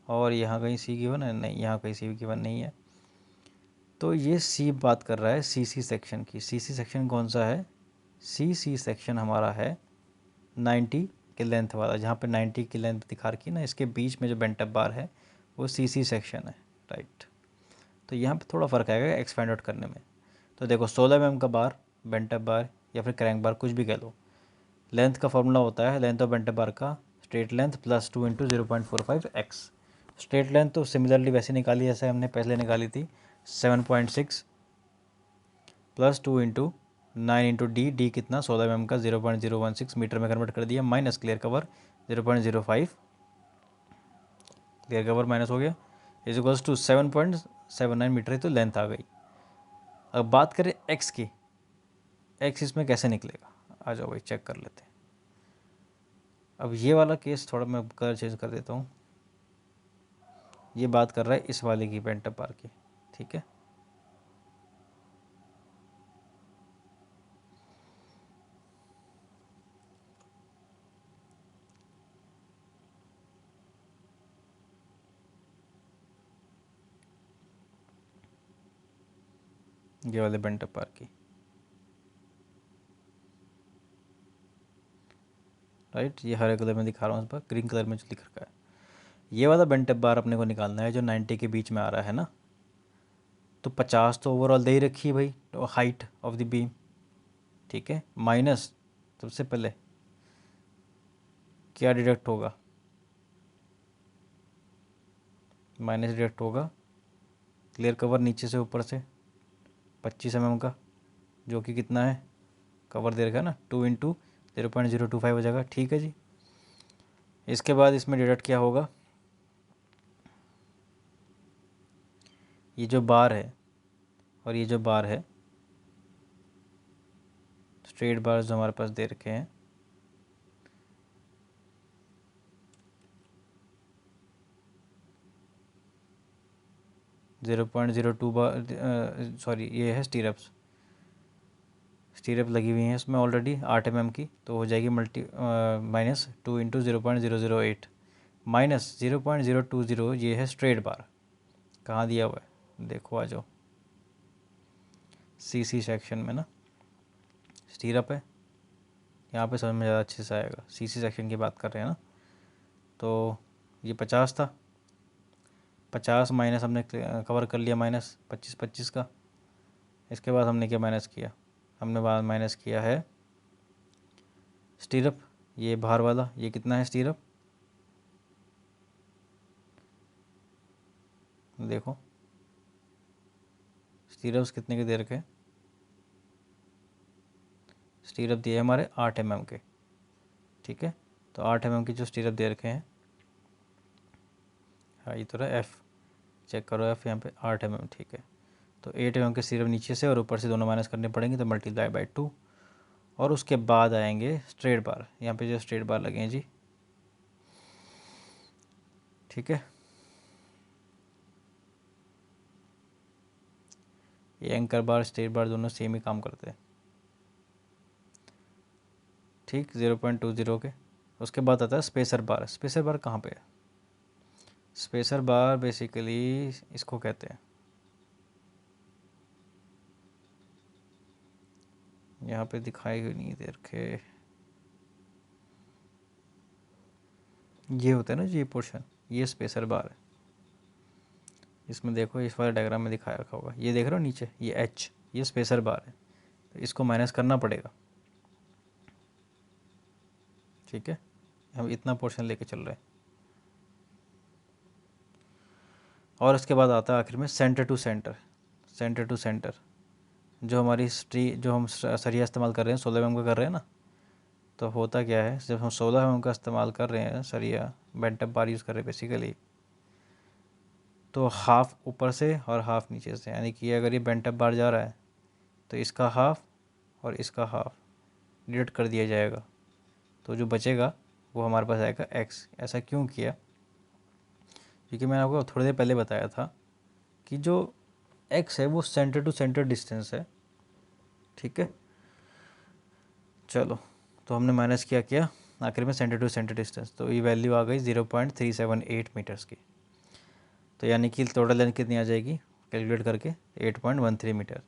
और यहाँ कहीं सी गिवन है नहीं, यहाँ कहीं सी गिवन नहीं है। तो ये सी बात कर रहा है सी सेक्शन की। सी सेक्शन कौन सा है, सी सेक्शन हमारा है 90 के लेंथ वाला, जहाँ पे 90 की लेंथ दिखा रखी है ना, इसके बीच में जो बेंटअप बार है वो सी सेक्शन है, राइट। तो यहाँ पे थोड़ा फ़र्क आएगा एक्सपेंड आउट करने में। तो देखो 16 mm का बार, बेंटअप बार या फिर क्रैंक बार कुछ भी कह लो, लेंथ का फॉर्मूला होता है लेंथ ऑफ बेंटअप बार का straight length plus 2 into 0.45 x. Straight length तो सिमिलरली वैसे निकाली जैसे हमने पहले निकाली थी, 7.6 प्लस 2 इंटू 9 इंटू डी कितना 16 mm का 0.016 मीटर में कन्वर्ट कर दिया, minus clear cover 0.05, clear cover minus हो गया, इज इक्वल्स टू 7.6 79 मीटर है, तो लेंथ आ गई। अब बात करें एक्स की, एक्स इसमें कैसे निकलेगा, आ जाओ भाई चेक कर लेते हैं। अब ये वाला केस थोड़ा मैं कलर चेंज कर देता हूँ। ये बात कर रहा है इस वाले की, पेंटअप बार की, ठीक है। ये वाले पेंटअप बार की, राइट। ये हरे कलर में दिखा रहा हूँ, इस पर ग्रीन कलर में जो लिख रखा है। ये वाला बेंटअप बार अपने को निकालना है जो 90 के बीच में आ रहा है ना। तो 50 तो ओवरऑल दे ही रखी है भाई, तो हाइट ऑफ द बीम, ठीक है। माइनस सबसे पहले क्या डिडक्ट होगा, माइनस डिडक्ट होगा क्लियर कवर नीचे से ऊपर से 25 mm का, जो कि कितना है, कवर दे रखा है ना, 2 इंटू 0.025 हो जाएगा, ठीक है जी। इसके बाद इसमें डिडक्ट क्या होगा, ये जो बार है और ये जो बार है, स्ट्रेट बार जो हमारे पास दे रखे हैं, zero point zero two bar, sorry ये है स्टीरअप्स, स्टीरअप लगी हुई हैं इसमें ऑलरेडी 8 mm की, तो हो जाएगी माइनस 2 इंटू 0.008 माइनस 0.020, ये है स्ट्रेट बार। कहाँ दिया हुआ है देखो, आ जाओ सी सेक्शन में ना, स्टीरअप है यहाँ पे, समझ में ज़्यादा अच्छे से आएगा। सी सेक्शन की बात कर रहे हैं ना। तो ये 50 था, 50 माइनस हमने कवर कर लिया, माइनस 25 का। इसके बाद हमने क्या माइनस किया, हमने बाद माइनस किया है स्टीरअप, ये बाहर वाला, ये कितना है स्टीरअप, देखो स्टीरअप्स कितने के दे रखे हैं, स्टीरअप दिए हमारे 8 mm के, ठीक है। तो 8 mm के जो स्टीरअप दे रखे हैं, हाँ ये तो रहा एफ़, चेक करो एफ़ यहाँ पे 8 mm, ठीक है। तो 8 mm के स्टीरअप नीचे से और ऊपर से दोनों माइनस करने पड़ेंगे, तो मल्टीप्लाई बाय 2, और उसके बाद आएंगे स्ट्रेट बार। यहाँ पे जो स्ट्रेट बार लगे हैं जी, ठीक है। ये एंकर बार स्ट्रेट बार दोनों सेम ही काम करते हैं, ठीक, 0.20 के। उसके बाद आता है स्पेसर बार। स्पेसर बार कहाँ पे है, स्पेसर बार बेसिकली इसको कहते हैं, यहाँ पे दिखाई हुई नहीं दे रखे, ये होता है ना जी, ये पोर्शन, ये स्पेसर बार है। इसमें देखो इस वाले डायग्राम में दिखाया रखा होगा, ये देख रहे हो नीचे, ये एच, ये स्पेसर बार है, तो इसको माइनस करना पड़ेगा, ठीक है। हम इतना पोर्शन लेके चल रहे हैं। और इसके बाद आता है आखिर में centre to centre. Centre to centre जो हमारी जो हम सरिया इस्तेमाल कर रहे हैं 16 mm का कर रहे हैं ना, तो होता क्या है, जब हम 16 mm का इस्तेमाल कर रहे हैं सरिया, बेंटअप बार यूज़ कर रहे हैं बेसिकली, तो हाफ़ ऊपर से और हाफ़ नीचे से, यानी कि अगर ये बेंटअप बार जा रहा है तो इसका हाफ़ और इसका हाफ़ डिडक्ट कर दिया जाएगा, तो जो बचेगा वो हमारे पास आएगा एक्स। ऐसा क्यों किया, क्योंकि मैंने आपको थोड़ी देर पहले बताया था कि जो एक्स है वो सेंटर टू सेंटर डिस्टेंस है, ठीक है। चलो, तो हमने माइनस क्या किया आखिर में सेंटर टू सेंटर डिस्टेंस, तो ये वैल्यू आ गई 0.378 मीटर्स की। तो यानी कि टोटल लेंथ कितनी आ जाएगी कैलकुलेट करके, 8.13 मीटर।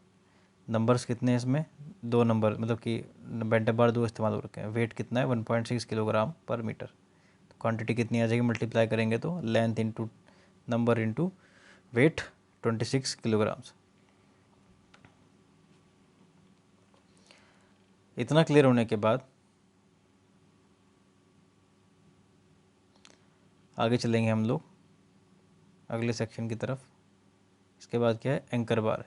नंबर्स कितने हैं इसमें, दो नंबर, मतलब कि बेंटअप बार दो इस्तेमाल हो रखे हैं। वेट कितना है 1.6 किलोग्राम पर मीटर। तो क्वांटिटी कितनी आ जाएगी, मल्टीप्लाई करेंगे तो length into number into weight 26 kilograms. इतना क्लियर होने के बाद आगे चलेंगे हम लोग अगले सेक्शन की तरफ। इसके बाद क्या है, एंकर बार है।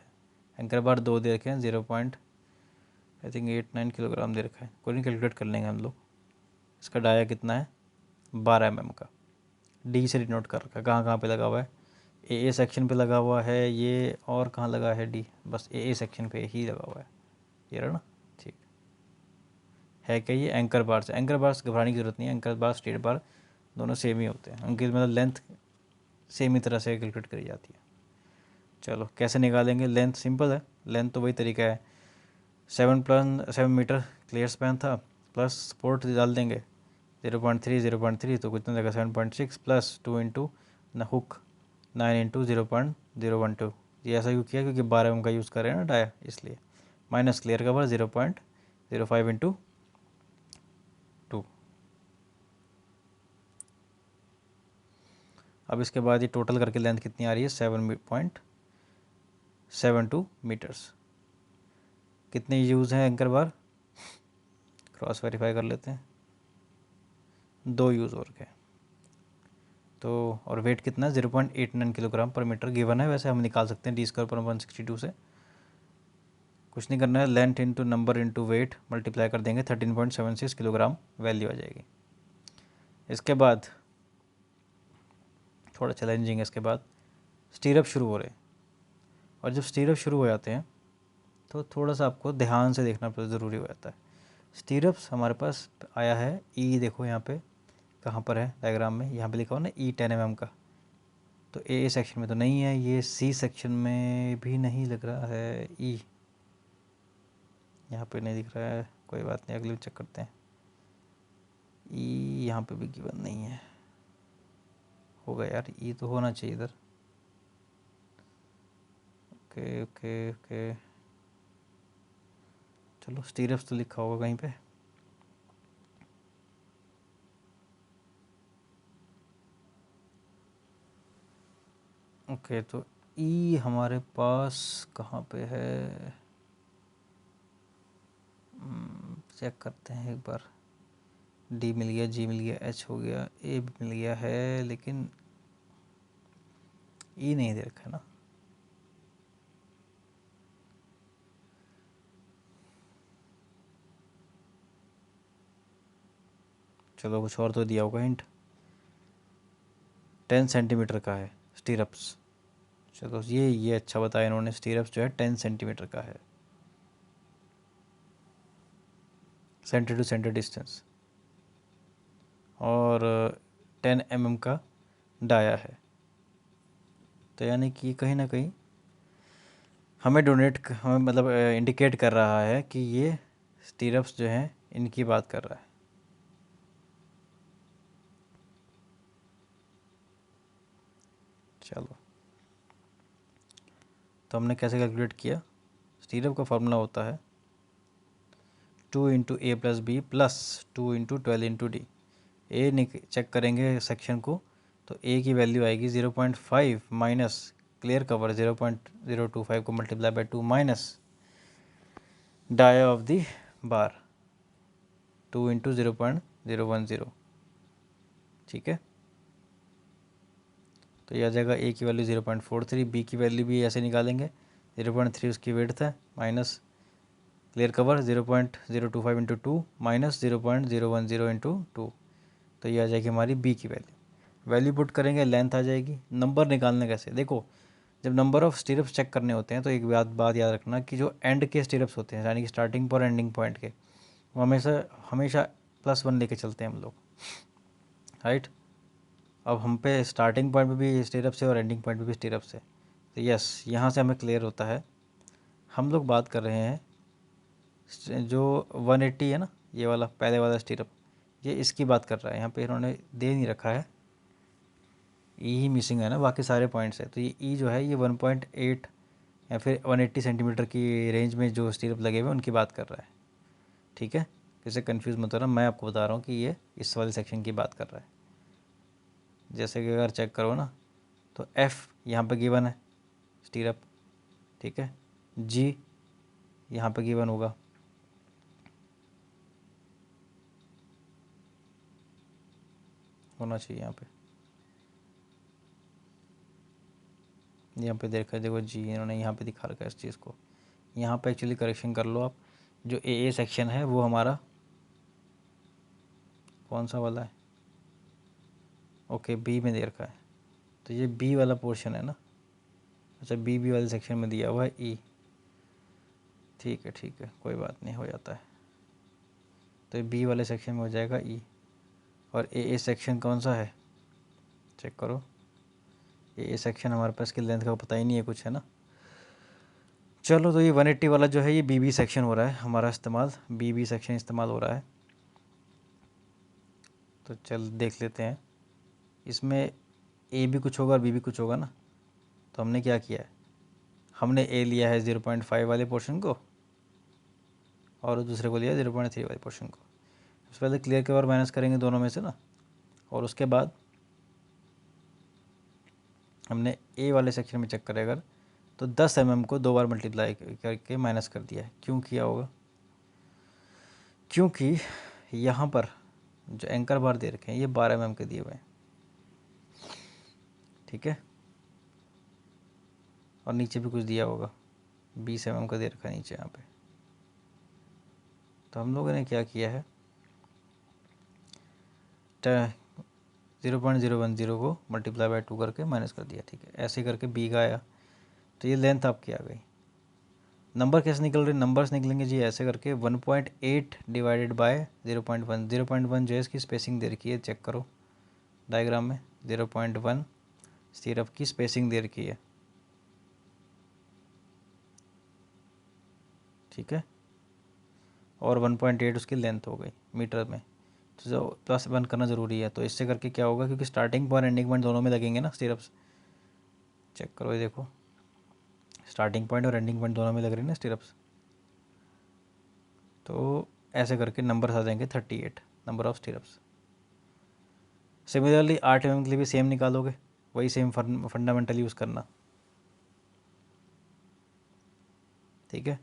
एंकर बार दो दे रखे हैं, 0.89 किलोग्राम दे रखा है, कोई नहीं कैलकुलेट कर लेंगे हम लोग। इसका डाया कितना है 12 mm का, डी से डिनोट कर रखा है, कहाँ कहाँ पे लगा हुआ है, ए सेक्शन पे लगा हुआ है ये, और कहाँ लगा है डी, बस ए सेक्शन पे ही लगा हुआ है, ये रहा ना, ठीक है। क्या ये एंकर बार से, एंकर बार से घबराने की जरूरत नहीं है, एंकर बार स्ट्रेट बार दोनों सेम ही होते हैं, उनकी मतलब लेंथ सेम ही तरह से कैलकुलेट करी जाती है। चलो कैसे निकालेंगे, लेंथ सिंपल है, लेंथ तो वही तरीका है, 7+7 मीटर क्लियर स्पैन था, प्लस सपोर्ट डाल देंगे 0.3 तो कितना देगा 7.6 प्लस 2 इंटू न हुक 9 इंटू 0.012। ये ऐसा क्यों किया, क्योंकि 12 mm का यूज़ कर रहे हैं ना डाया, इसलिए माइनस क्लियर कवर 0.05 इंटू 2। अब इसके बाद ये टोटल करके लेंथ कितनी आ रही है 7.72 मीटर्स। कितने यूज़ हैं एंकर बार, क्रॉस वेरीफाई कर लेते हैं, 2 यूज़ और के। तो और वेट कितना 0.89 किलोग्राम पर मीटर गिवन है, वैसे हम निकाल सकते हैं d² 162 से, कुछ नहीं करना है, length into number into weight multiply कर देंगे 13.76 किलोग्राम वैल्यू आ जाएगी। इसके बाद थोड़ा चैलेंजिंग है, इसके बाद स्टीरअप शुरू हो रहे, और जब स्टीरअप शुरू हो जाते हैं तो थोड़ा सा आपको ध्यान से देखना ज़रूरी हो जाता है। स्टीरअप्स हमारे पास आया है ई, देखो यहाँ पे कहाँ पर है डायग्राम में, यहाँ पे लिखा हुआ ना E10 mm का, तो ए सेक्शन में तो नहीं है, ये सी सेक्शन में भी नहीं लग रहा है, ई यहाँ पे नहीं दिख रहा है, कोई बात नहीं, अगले चेक करते हैं। ई यहाँ पे भी गिवन नहीं है, होगा यार, ई तो होना चाहिए इधर, ओके ओके ओके, चलो स्टीरअप्स तो लिखा होगा कहीं पे, ओके तो ई हमारे पास कहाँ पे है, चेक करते हैं एक बार, डी मिल गया, जी मिल गया, एच हो गया, ए भी मिल गया है, लेकिन ई नहीं दे रखा है ना, चलो कुछ और तो दिया होगा हिंट, 10 सेंटीमीटर का है स्टीरअप्स, चलो ये अच्छा बताया इन्होंने, स्टीरअप्स जो है 10 सेंटीमीटर का है, सेंटर टू सेंटर डिस्टेंस, और 10 mm का डाया है, तो यानी कि कहीं ना कहीं हमें मतलब इंडिकेट कर रहा है कि ये स्टीरअप्स जो हैं इनकी बात कर रहा है। चलो तो हमने कैसे कैलकुलेट किया, स्टीरअप का फार्मूला होता है 2 into A plus B plus 2 into 12 into D. A check करेंगे सेक्शन को, तो ए की वैल्यू आएगी 0.5 माइनस क्लियर कवर 0.025 को multiply by 2 minus dia of the bar 2 into 0.010, ठीक है। तो यह आ जाएगा ए की वैल्यू 0.43, बी की वैल्यू भी ऐसे निकालेंगे 0.3 उसकी वेट है, minus clear cover 0.025 into 2 minus 0.010 into 2, तो ये आ जाएगी हमारी बी की वैल्यू पुट करेंगे, लेंथ आ जाएगी। नंबर निकालने कैसे, देखो जब नंबर ऑफ स्टीरअप्स चेक करने होते हैं तो एक बात याद रखना कि जो एंड के स्टीरअप्स होते हैं, यानी कि स्टार्टिंग पर एंडिंग पॉइंट के, वो हमेशा हमेशा +1 लेके चलते हैं हम लोग, राइट। अब हम पे स्टार्टिंग पॉइंट पे भी स्टीरअप्स है और एंडिंग पॉइंट पे भी स्टीरअप्स है, तो यस यहाँ से हमें क्लियर होता है, हम लोग बात कर रहे हैं जो 180 है ना, ये वाला पहले वाला स्टीरअप, ये इसकी बात कर रहा है, यहाँ पे इन्होंने दे नहीं रखा है, ई ही मिसिंग है ना, बाकी सारे पॉइंट्स है, तो ये ई जो है ये 1.8 या फिर 180 सेंटीमीटर की रेंज में जो स्टीरअप लगे हुए हैं उनकी बात कर रहा है, ठीक है। किसी कंफ्यूज मत होना, मैं आपको बता रहा हूँ कि ये इस वाले सेक्शन की बात कर रहा है। जैसे कि अगर चेक करो ना, तो एफ़ यहाँ पे गिवन है स्टीरअप, ठीक है, जी यहाँ पे गिवन होगा, होना चाहिए यहाँ पे देखो जी इन्होंने यहाँ पे दिखा रखा है इस चीज़ को, यहाँ पे एक्चुअली करेक्शन कर लो आप, जो ए सेक्शन है वो हमारा कौन सा वाला है, ओके बी में दे रखा है, तो ये बी वाला पोर्शन है ना, अच्छा बी वाले सेक्शन में दिया हुआ है ई, ठीक है कोई बात नहीं, हो जाता है। तो ये बी वाले सेक्शन में हो जाएगा ई, और ए सेक्शन कौन सा है चेक करो, ए सेक्शन हमारे पास की लेंथ का पता ही नहीं है कुछ, है ना। चलो तो ये 180 वाला जो है ये बी सेक्शन हो रहा है हमारा इस्तेमाल, बी सेक्शन इस्तेमाल हो रहा है। तो चल देख लेते हैं, इसमें ए भी कुछ होगा और बी भी कुछ होगा ना। तो हमने क्या किया है, हमने ए लिया है 0.5 वाले पोर्शन को और दूसरे को लिया 0.3 वाले पोर्शन को। सबसे पहले क्लियर कवर माइनस करेंगे दोनों में से ना, और उसके बाद हमने ए वाले सेक्शन में चेक करें अगर, तो 10 mm को 2 बार मल्टीप्लाई करके माइनस कर दिया है। क्यों किया होगा, क्योंकि यहाँ पर जो एंकर बार दे रखे हैं ये 12 mm के दिए हुए हैं, ठीक है, और नीचे भी कुछ दिया होगा 20 mm का दे रखा है नीचे यहाँ पे। तो हम लोगों ने क्या किया है, 0.010 को मल्टीप्लाई बाय 2 करके माइनस कर दिया, ठीक है, ऐसे करके बी का आया। तो ये लेंथ आपकी आ गई। नंबर कैसे निकल रहे, नंबर्स निकलेंगे जी ऐसे करके 1.8 डिवाइडेड बाय 0.1, 0.1 जो है इसकी स्पेसिंग दे रखी है, चेक करो डायग्राम में 0.1 सिर्फ की स्पेसिंग दे रखी है, ठीक है, और 1.8 उसकी लेंथ हो गई मीटर में। तो जो +1 करना ज़रूरी है, तो इससे करके क्या होगा, क्योंकि स्टार्टिंग पॉइंट एंडिंग पॉइंट दोनों में लगेंगे ना स्टिरप्स, चेक करो ये देखो स्टार्टिंग पॉइंट और एंडिंग पॉइंट दोनों में लग रही है ना स्टिरप्स। तो ऐसे करके नंबर आ जाएंगे 38 number of stirrups. Similarly 8 mm के लिए भी सेम निकालोगे, वही सेम फंडामेंटल यूज़ करना, ठीक है।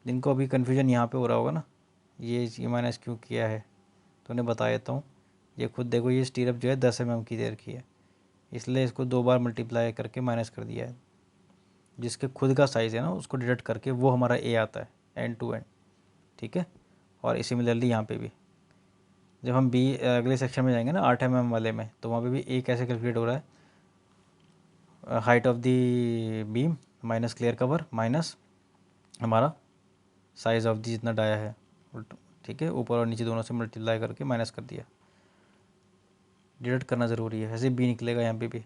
जिनको अभी कन्फ्यूजन यहाँ पे हो रहा होगा ना, ये माइनस क्यों किया है, तो उन्हें बता देता हूँ। ये खुद देखो ये स्टिरप जो है 10 mm की दे रखी है, इसलिए इसको 2 बार मल्टीप्लाई करके माइनस कर दिया है। जिसके खुद का साइज़ है ना उसको डिडक्ट करके वो हमारा ए आता है एंड टू एंड, ठीक है। और सिमिलरली यहाँ पे भी जब हम बी अगले सेक्शन में जाएंगे ना 8 mm वाले में, तो वहाँ पे भी ए कैसे कैलकुलेट हो रहा है, height of the beam minus clear cover minus हमारा साइज़ ऑफ दी जितना डाया है, ठीक है, ऊपर और नीचे दोनों से मल्टीप्लाई करके माइनस कर दिया। डिडक्ट करना ज़रूरी है, ऐसे बी निकलेगा यहाँ पे भी।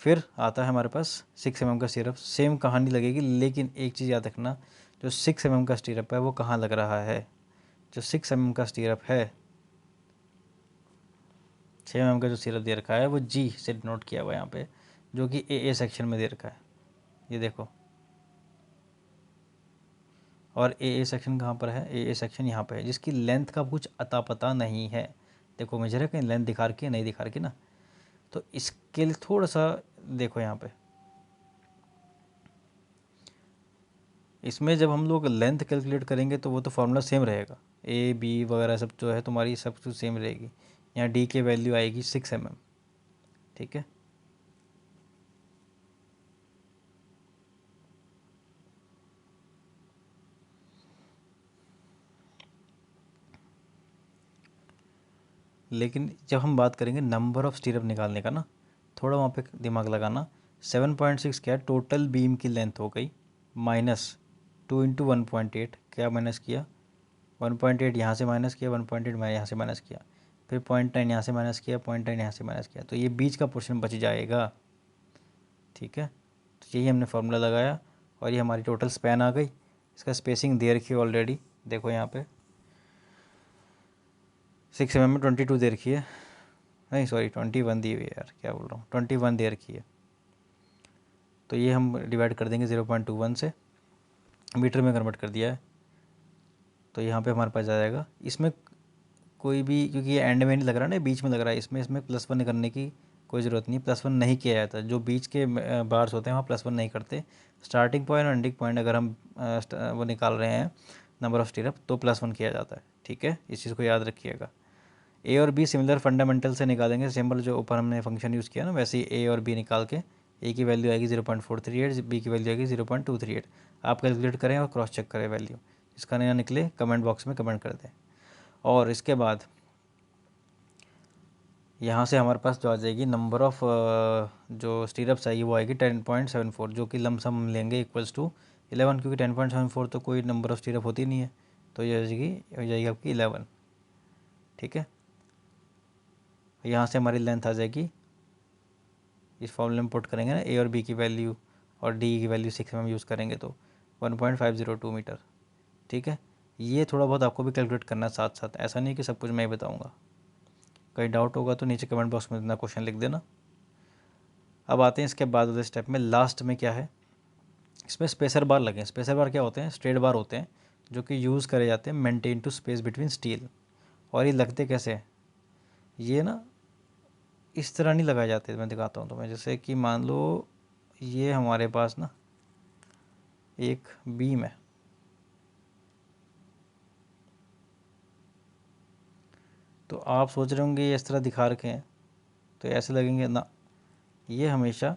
फिर आता है हमारे पास 6 mm का सिरप, सेम कहानी लगेगी, लेकिन एक चीज़ याद रखना, जो 6 mm का सिरप है वो कहाँ लग रहा है, जो 6 mm का सिरप है, 6 mm का जो सिरप दे रखा है वो जी से नोट किया हुआ है यहाँ पे, जो कि ए सेक्शन में दे रखा है, ये देखो। और ए सेक्शन कहाँ पर है, ए सेक्शन यहाँ पे है, जिसकी लेंथ का कुछ अता पता नहीं है। देखो मेजर है कहीं लेंथ दिखा रखी है, नहीं दिखा रखी ना, तो इसके लिए थोड़ा सा देखो यहाँ पे, इसमें जब हम लोग लेंथ कैलकुलेट करेंगे तो वो तो फार्मूला सेम रहेगा, ए बी वगैरह सब जो है तुम्हारी सब कुछ सेम रहेगी। यहाँ डी की वैल्यू आएगी 6 mm, ठीक है। लेकिन जब हम बात करेंगे नंबर ऑफ स्टिरप निकालने का ना, थोड़ा वहाँ पे दिमाग लगाना। 7.6 क्या टोटल बीम की लेंथ हो गई, माइनस 2 × 1.8, क्या माइनस किया 1.8 यहाँ से माइनस किया, 1.8 मैं यहाँ से माइनस किया, फिर 0.9 यहाँ से माइनस किया, 0.9 यहाँ से माइनस किया, तो ये बीच का पोर्शन बच जाएगा, ठीक है। तो यही हमने फार्मूला लगाया और ये हमारी टोटल स्पैन आ गई। इसका स्पेसिंग दे रखी है ऑलरेडी, देखो यहाँ पे 6 mm में 22 दे रखी है, नहीं सॉरी 21 दी हुई है यार, क्या बोल रहा हूँ, 21 दे रखी है। तो ये हम डिवाइड कर देंगे 0.21 से, मीटर में कन्वर्ट कर दिया है, तो यहाँ पे हमारे पास आ जाएगा। इसमें कोई भी, क्योंकि ये एंड में नहीं लग रहा ना, बीच में लग रहा है, इसमें +1 करने की कोई ज़रूरत नहीं, +1 नहीं किया जाता। जो बीच के बार्स होते हैं वहाँ +1 नहीं करते। स्टार्टिंग पॉइंट और एंडिंग पॉइंट अगर हम वो निकाल रहे हैं नंबर ऑफ स्टिरप, तो +1 किया जाता है, ठीक है, इस चीज़ को याद रखिएगा। ए और बी सिमिलर फंडामेंटल से निकालेंगे, सिंबल जो ऊपर हमने फंक्शन यूज़ किया ना, वैसे ही ए और बी निकाल के ए की वैल्यू आएगी 0.438, बी की वैल्यू आएगी 0.238। आप कैलकुलेट करें और क्रॉस चेक करें वैल्यू, जिसका नया निकले कमेंट बॉक्स में कमेंट कर दें। और इसके बाद यहाँ से हमारे पास जो आ जाएगी नंबर ऑफ जो स्टीरअप्स आएगी वो आएगी 10.74, जो कि लमसम हम लेंगे इक्वल्स टू 11, क्योंकि 10.74 तो कोई नंबर ऑफ स्टीरअप होती नहीं है, तो ये हो जाएगी आपकी 11। ठीक है, यहाँ से हमारी लेंथ आ जाएगी, इस फॉर्मूले में पुट करेंगे ना ए और बी की वैल्यू और डी की वैल्यू 6 में यूज़ करेंगे तो 1.502 मीटर। ठीक है, ये थोड़ा बहुत आपको भी कैलकुलेट करना है साथ साथ, ऐसा नहीं कि सब कुछ मैं ही बताऊँगा। कहीं डाउट होगा तो नीचे कमेंट बॉक्स में इतना क्वेश्चन लिख देना। अब आते हैं इसके बाद वाले स्टेप में, लास्ट में क्या है, इसमें स्पेसर बार लगे। स्पेसर बार क्या होते हैं, स्ट्रेट बार होते हैं जो कि यूज़ करे जाते हैं maintain to space between steel. और ये लगते कैसे हैं, ये ना इस तरह नहीं लगाए जाते, मैं दिखाता हूँ तुम्हें। जैसे कि मान लो ये हमारे पास ना एक बीम है, तो आप सोच रहे होंगे ये इस तरह दिखा रखे हैं तो ऐसे लगेंगे ना, ये हमेशा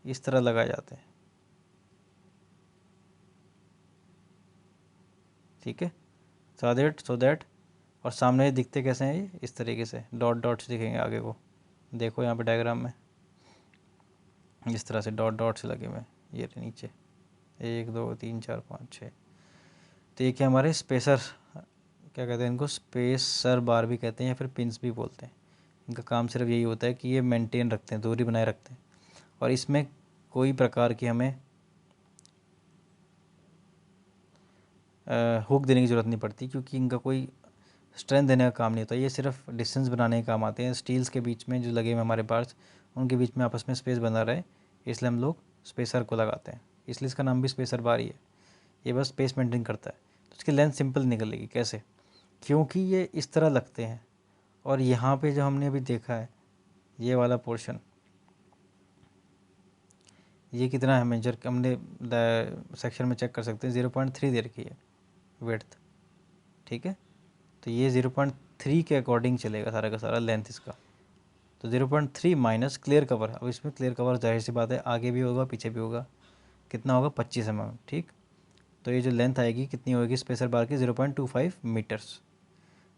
इस तरह लगाए जाते हैं। ठीक है, सो दैट और सामने दिखते कैसे हैं, ये इस तरीके से डॉट डॉट्स दिखेंगे आगे को। देखो यहाँ पे डायग्राम में इस तरह से डॉट डॉट से लगे हुए हैं, ये रहे नीचे 1 2 3 4 5 6। तो ये क्या हमारे स्पेसर, क्या कहते हैं इनको, स्पेसर बार भी कहते हैं या फिर पिंस भी बोलते हैं। इनका काम सिर्फ यही होता है कि ये मेंटेन रखते हैं, दूरी बनाए रखते हैं, और इसमें कोई प्रकार की हमें हुक देने की ज़रूरत नहीं पड़ती, क्योंकि इनका कोई स्ट्रेंथ देने का काम नहीं होता। ये सिर्फ डिस्टेंस बनाने के काम आते हैं। स्टील्स के बीच में जो लगे हुए हमारे पार्ट्स, उनके बीच में आपस में स्पेस बना रहे, इसलिए हम लोग स्पेसर को लगाते हैं, इसलिए इसका नाम भी स्पेसर बार ही है। ये बस स्पेस मेंटेन करता है। तो इसकी लेंथ सिंपल निकलेगी कैसे, क्योंकि ये इस तरह लगते हैं, और यहाँ पे जो हमने अभी देखा है ये वाला पोर्शन, ये कितना है मेजर, हमने सेक्शन में चेक कर सकते हैं 0.3 दे रखी है विड्थ। ठीक है, तो ये 0.3 के अकॉर्डिंग चलेगा सारा का सारा लेंथ इसका। तो 0.3 माइनस क्लियर कवर, अब इसमें क्लियर कवर जाहिर सी बात है आगे भी होगा पीछे भी होगा, कितना होगा 25 mm। ठीक, तो ये जो लेंथ आएगी कितनी होगी स्पेसर बार की, 0.25 मीटर्स।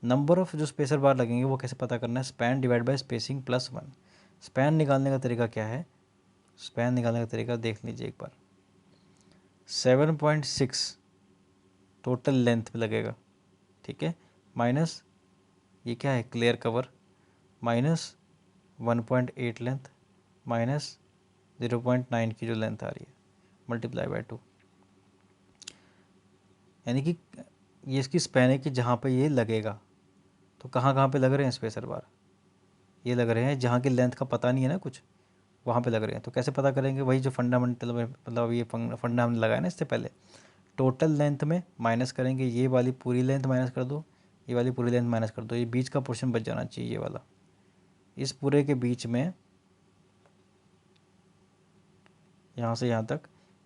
नंबर ऑफ जो स्पेसर बार लगेंगे वो कैसे पता करना है, span divide by spacing plus 1। Span निकालने का तरीका क्या है, स्पैन निकालने का तरीका देख लीजिए एक बार। 7.6 टोटल लेंथ पे लगेगा। ठीक है, माइनस ये क्या है clear cover, minus 1.8 length, minus 0.9 की जो लेंथ आ रही है, मल्टीप्लाई बाय 2, यानी कि ये इसकी स्पैन है कि जहाँ पे ये लगेगा। तो कहाँ कहाँ पे लग रहे हैं स्पेसर बार, ये लग रहे हैं जहाँ की लेंथ का पता नहीं है ना कुछ, वहाँ पे लग रहे हैं। तो कैसे पता करेंगे, वही जो फंडामेंटल मतलब ये फंडा हमने लगाया ना इससे पहले, टोटल लेंथ में माइनस करेंगे, ये वाली पूरी लेंथ माइनस कर दो, ये वाली पूरी लेंथ माइनस कर दो, ये बीच का पोर्शन बच जाना चाहिए ये वाला। इस पूरे के बीच में यहाँ से यहाँ तक,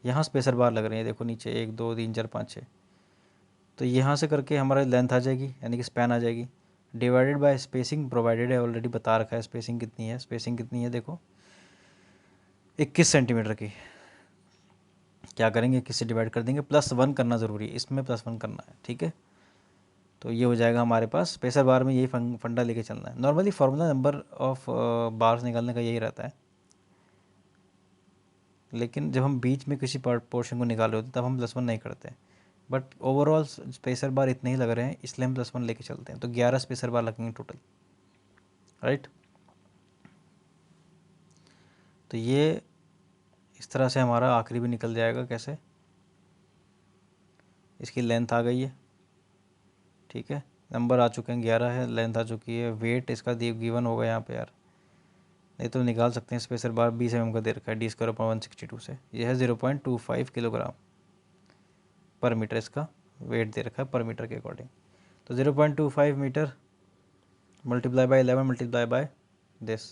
यहाँ स्पेसर बार लग रहे हैं देखो नीचे 1 2 3 4 5 6। तो यहाँ से करके हमारा लेंथ आ जाएगी, यानी कि स्पैन आ जाएगी, डिवाइडेड बाय स्पेसिंग प्रोवाइडेड है, ऑलरेडी बता रखा है स्पेसिंग कितनी है। स्पेसिंग कितनी है देखो 21 सेंटीमीटर की। क्या करेंगे, 21 से डिवाइड कर देंगे, +1 करना ज़रूरी है इसमें, +1 करना है। ठीक है, तो ये हो जाएगा हमारे पास स्पेसर बार में, यही फंडा लेके चलना है। Normally formula number of bars निकालने का यही रहता है, लेकिन जब हम बीच में किसी पोर्शन को निकाल रहे होते हैं तब हम +1 नहीं करते। बट ओवरऑल स्पेसर बार इतने ही लग रहे हैं, इसलिए हम +1 लेके चलते हैं। तो 11 स्पेसर बार लगेंगे टोटल, राइट। तो ये इस तरह से हमारा आखिरी भी निकल जाएगा। कैसे, इसकी लेंथ आ गई है, ठीक है, नंबर आ चुके हैं 11 है, लेंथ आ चुकी है, वेट इसका गिवन होगा यहाँ पे यार, नहीं तो निकाल सकते हैं। स्पेसर बार 20 mm का दे रखा है, d² 162 से, यह है 0.25 किलोग्राम पर मीटर, इसका वेट दे रखा है पर मीटर के अकॉर्डिंग। तो 0.25 metre multiply by 11 multiply by this,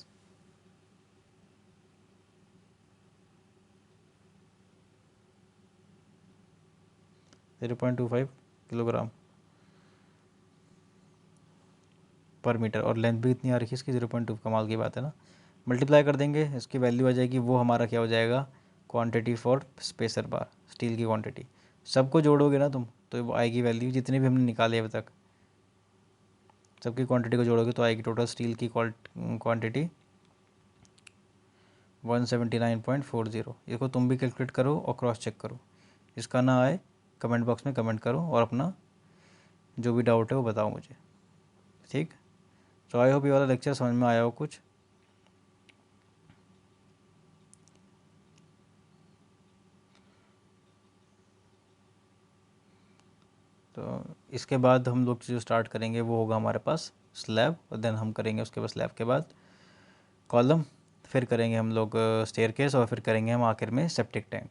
zero 0.25 kilogram per metre, और लेंथ भी इतनी आ रखी है इसकी 0.2, कमाल की बात है ना। मल्टीप्लाई कर देंगे, इसकी वैल्यू आ जाएगी, वो हमारा क्या हो जाएगा, quantity for spacer bar, steel की क्वांटिटी। सबको जोड़ोगे ना तुम तो वो आएगी वैल्यू जितने भी हमने निकाले अभी तक, सबकी क्वांटिटी को जोड़ोगे तो आएगी टोटल स्टील की क्वांटिटी 179.40। इसको तुम भी कैलकुलेट करो और क्रॉस चेक करो, इसका ना आए कमेंट बॉक्स में कमेंट करो और अपना जो भी डाउट है वो बताओ मुझे, ठीक। तो आई होप ये वाला लेक्चर समझ में आया हो कुछ। तो इसके बाद हम लोग जो स्टार्ट करेंगे वो होगा हमारे पास स्लैब, और देन हम करेंगे उसके बाद स्लैब के बाद कॉलम, फिर करेंगे हम लोग स्टेयरकेस, और फिर करेंगे हम आखिर में सेप्टिक टैंक।